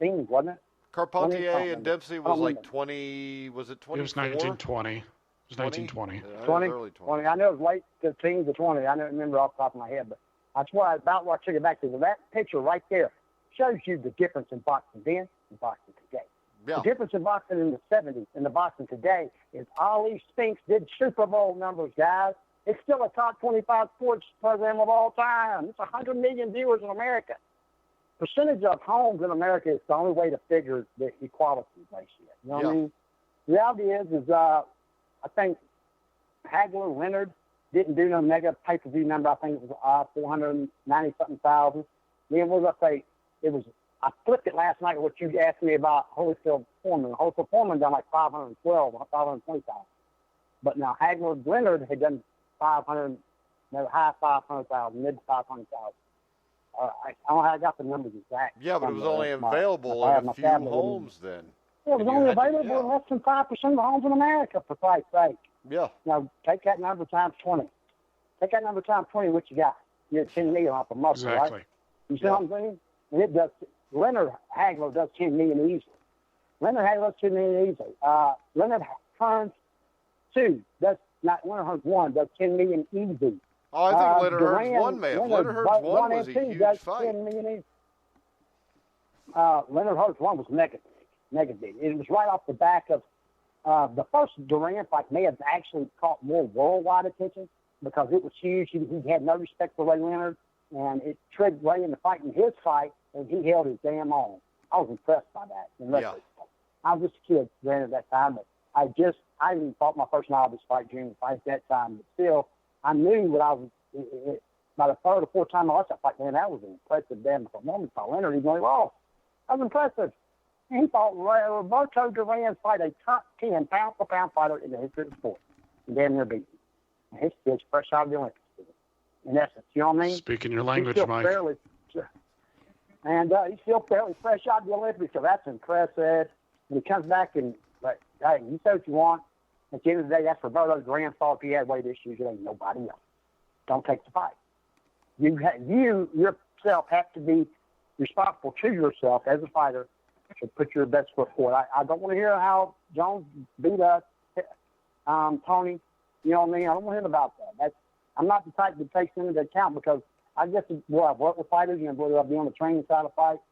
teens, wasn't it? Carpentier and Dempsey was like 20, was it 24? It was 1920. It was 1920. 20. I know it was late to teens to 20. I don't remember off the top of my head, but that's why about what I took it back to. Well, that picture right there shows you the difference in boxing then and boxing today. Yeah. The difference in boxing in the 70s and the boxing today is Ali Spinks did Super Bowl numbers, guys. It's still a top 25 sports program of all time. It's 100 million viewers in America. Percentage of homes in America is the only way to figure the equality ratio. You know what I mean? The reality is I think Hagler, Leonard didn't do no mega pay-per-view number. I think it was 490-something thousand. Then what did I say? I flipped it last night, what you asked me about Holyfield Foreman. Holyfield Foreman done like 512 or 520,000. But now Hagler, Leonard had done 500, high 500,000, mid 500,000. I don't know how I got the numbers exact. Yeah, but it was only available in a few homes then. Yeah, it was only available in less than 5% of the homes in America, for Christ's sake. Yeah. Now, take that number times 20. Take that number times 20, what you got? You're 10 million off a muscle, exactly. Right? You see what I'm saying? And it does. Leonard Hagler does 10 million easily. Leonard Hagler does 10 million easily. Leonard Hearns 2 does, not Leonard Hearns 1 does 10 million easy. Oh, I think Leonard Hearns 1 may have. Leonard Hearns 1 was a huge fight. 10 million easy. Leonard Hearns 1 was negative. It was right off the back of the first Duran fight may have actually caught more worldwide attention because it was huge. He had no respect for Ray Leonard, and it triggered Ray into fighting his fight, and he held his damn own. I was impressed by that. I was just a kid, granted, at that time, but I even fought my first novice fight, junior fight at that time, but still, I knew what I was. By the third or fourth time I watched that fight, man, that was an impressive damn performance by Leonard. He only lost. That was impressive. He fought Roberto Duran fight a top 10 pound-for-pound fighter in the history of the sport. And damn near beat him. And his kid's fresh out of the Olympics. In essence, you know what I mean? Speaking your language, Mike. He's still fairly fresh out of the Olympics, so that's impressive. And he comes back and, hey, you say what you want. At the end of the day, that's Roberto Duran's fault. If he had weight issues, it ain't nobody else. Don't take the fight. You yourself have to be responsible to yourself as a fighter to put your best foot forward. I don't want to hear how Jones beat us, Tony. You know what I mean? I don't want to hear about that. I'm not the type that takes into account because I guess I've worked with fighters and I'll be on the training side of fights.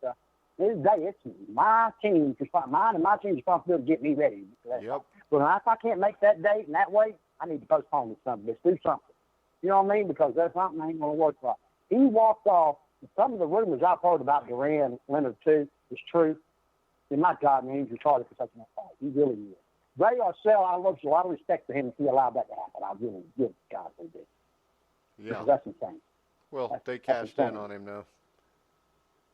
This day, it's my team's mine and my team's responsibility to get me ready. Yep. But if I can't make that date and that weight, I need to postpone this something. Let's do something. You know what I mean? Because that's something that ain't going to work right. He walked off. Some of the rumors I've heard about Duran, Leonard too, is true. And my God, man, he's retarded for taking that fight. He really is. Ray Arcel, I love a lot of respect for him if he allowed that to happen. I really give God for this. Yeah. Because that's insane. Well, they cashed in on him now.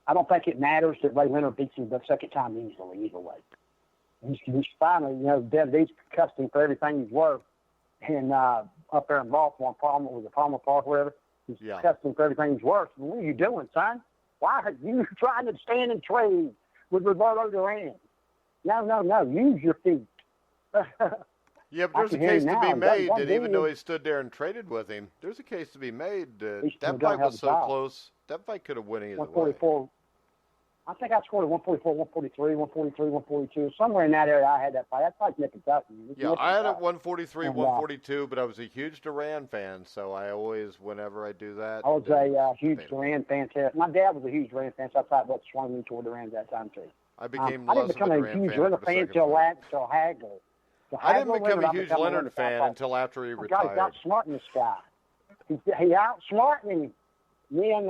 I don't think it matters that Ray Leonard beats him the second time easily, either way. He's finally, Dev Deeds cussed him for everything he's worth. And up there in Baltimore, Palmer Park, whatever, he's cussed him for everything he's worth. What are you doing, son? Why are you trying to stand and trade with Roberto Duran? No. Use your feet. Yeah, but there's a case to be made that even though he stood there and traded with him, there's a case to be made that fight was so close. That fight could have went either way. I think I scored at 144, 143, 143, 142. Somewhere in that area I had that fight. That fight's nip and tuck. Yeah, I had it 143, 142, but I was a huge Duran fan, so I always, whenever I do that. I was a huge Duran fan, too. My dad was a huge Duran fan, so I thought what swung me toward Duran at that time, too. I became I didn't become a huge Leonard fan until Hagler. I didn't become a huge Leonard fan until after he retired. God, he's outsmarting this guy. He outsmarted me. Me and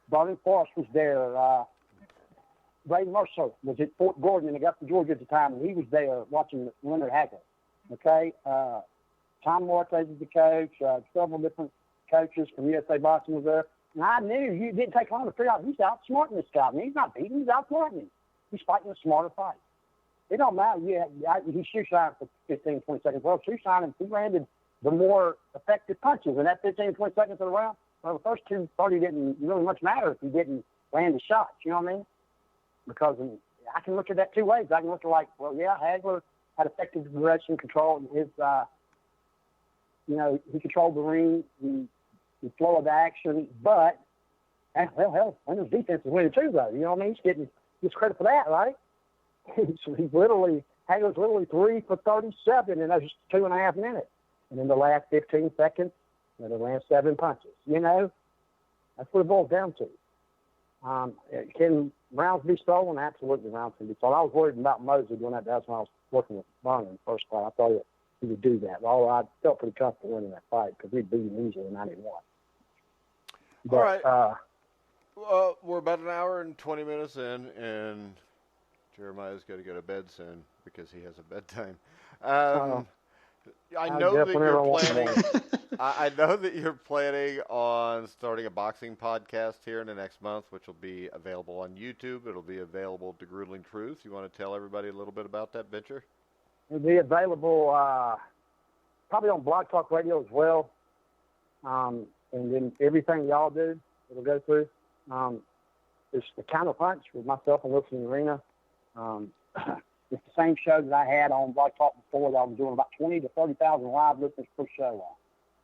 Barney Forrest was there. Ray Mercer was at Fort Gordon in Augusta, Georgia at the time, and he was there watching Leonard Hagler. Okay? Tom Mortes was the coach. Several different coaches from USA Boxing was there. And I knew you didn't take long to figure out he's outsmarting this guy. I mean, he's not beating, he's outsmarting him. He's fighting a smarter fight. It don't matter. He shoot shot for 15, 20 seconds. Well, shoot shot, and he landed the more effective punches. And that 15, 20 seconds of the round, well, the first 2:30 didn't really much matter if he didn't land the shots. You know what I mean? Because I can look at that two ways. I can look at like, well, yeah, Hagler had effective direction control. His, he controlled the ring, the flow of the action. But, hell, Leonard's defense is winning too, though. You know what I mean? He's getting credit for that, right? Hagler's literally 3 for 37 in those 2.5 minutes. And in the last 15 seconds, they ran 7 punches. You know, that's what it boils down to. Can rounds be stolen? Absolutely, rounds can be stolen. I was worried about Mosley doing that. That's when I was working with Ron in the first fight. I thought he would do that. Well, I felt pretty comfortable winning that fight because we'd beat him easily in 91. But, all right. We're about an hour and 20 minutes in, and Jeremiah's got to go to bed soon because he has a bedtime. I know that you're planning on starting a boxing podcast here in the next month, which will be available on YouTube. It'll be available to Grueling Truth. You want to tell everybody a little bit about that venture? It'll be available probably on Blog Talk Radio as well. And then everything y'all do, it'll go through. It's the Counter Punch with myself and Wilson Arena. It's the same show that I had on Blog Talk before that I was doing about 20 to 30,000 live listeners per show on.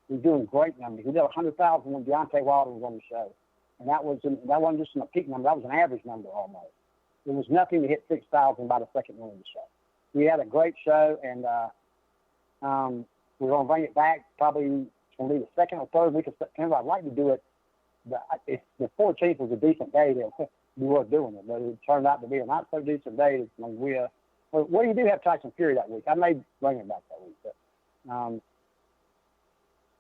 We're doing great numbers. We did 100,000 when Deontay Wilder was on the show. And that wasn't just a peak number. That was an average number almost. There was nothing to hit 6,000 by the second one of the show. We had a great show, and we're going to bring it back. Probably it's going to be the second or third week of September. I'd like to do it. If the 14th was a decent day, then we were doing it. But it turned out to be a not so decent day. Well, you do have Tyson Fury that week. I may bring it back that week. But I'm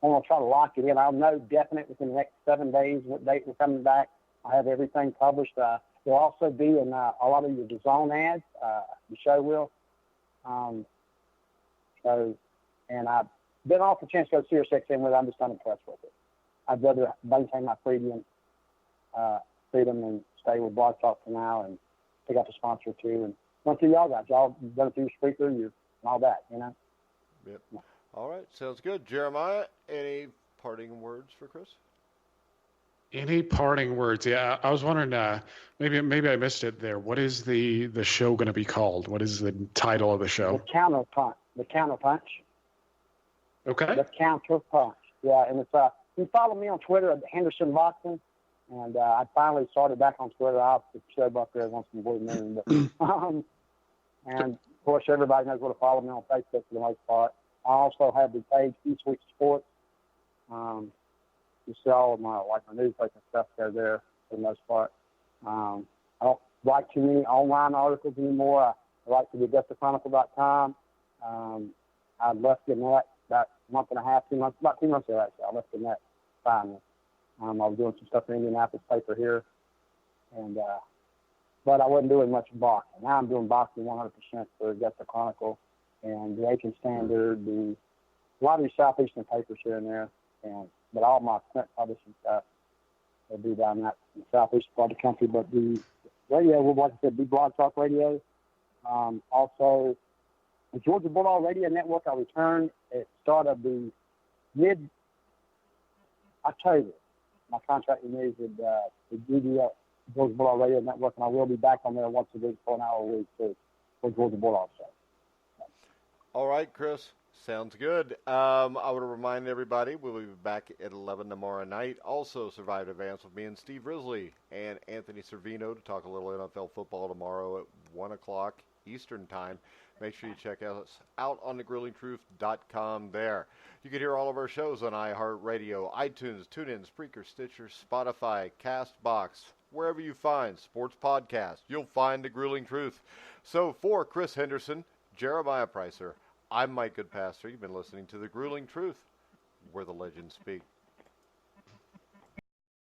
going to try to lock it in. I'll know definite within the next 7 days what date we're coming back. I have everything published. There'll also be in a lot of your DAZN ads. The show will. And I've been off the chance to go to Sirius XM with it. I'm just unimpressed with it. I'd rather maintain my freedom and stay with Blog Talk for now and pick up a sponsor or two. And once y'all got y'all done it through Spreaker, and all that, you know. Yep. All right, sounds good. Jeremiah, any parting words for Chris? Any parting words? Yeah, I was wondering. Maybe I missed it there. What is the show going to be called? What is the title of the show? The Counter Punch. The Counter Punch. Okay. The Counter Punch. Yeah, and it's you can follow me on Twitter at Henderson Boxing, and I finally started back on Twitter. I'll put the show up there once in a blue moon. But and of course, everybody knows where to follow me on Facebook for the most part. I also have the page Each Week Sports. You see all of my newspaper and stuff there for the most part. I don't write too many online articles anymore. I write to the AugustaChronicle.com. I left in that about a month and a half, 2 months, about 2 months ago actually. I left in that finally. I was doing some stuff in the Indianapolis paper here, and but I wasn't doing much boxing. Now I'm doing boxing 100% for Augusta Chronicle and the Aiken Standard, a lot of these southeastern papers here and there, but all my print publishing stuff will be down that southeast part of the country. But the radio will, like I said, be Blog Talk Radio. Also, the Georgia Bulldog Radio Network, I returned at the start of the mid-October. My contract renews with the GBL, Georgia Bulldog Radio Network, and I will be back on there once a week for an hour a week too, for Georgia Bulldog Show. All right, Chris. Sounds good. I want to remind everybody we'll be back at 11 tomorrow night. Also, Survive Advance with me and Steve Risley and Anthony Servino to talk a little NFL football tomorrow at 1 o'clock Eastern Time. Make sure you check us out on thegruelingtruth.com there. You can hear all of our shows on iHeartRadio, iTunes, TuneIn, Spreaker, Stitcher, Spotify, CastBox, wherever you find sports podcasts, you'll find The Grueling Truth. So for Chris Henderson, Jeremiah Preisser, I'm Mike Goodpaster. You've been listening to The Grueling Truth, where the legends speak.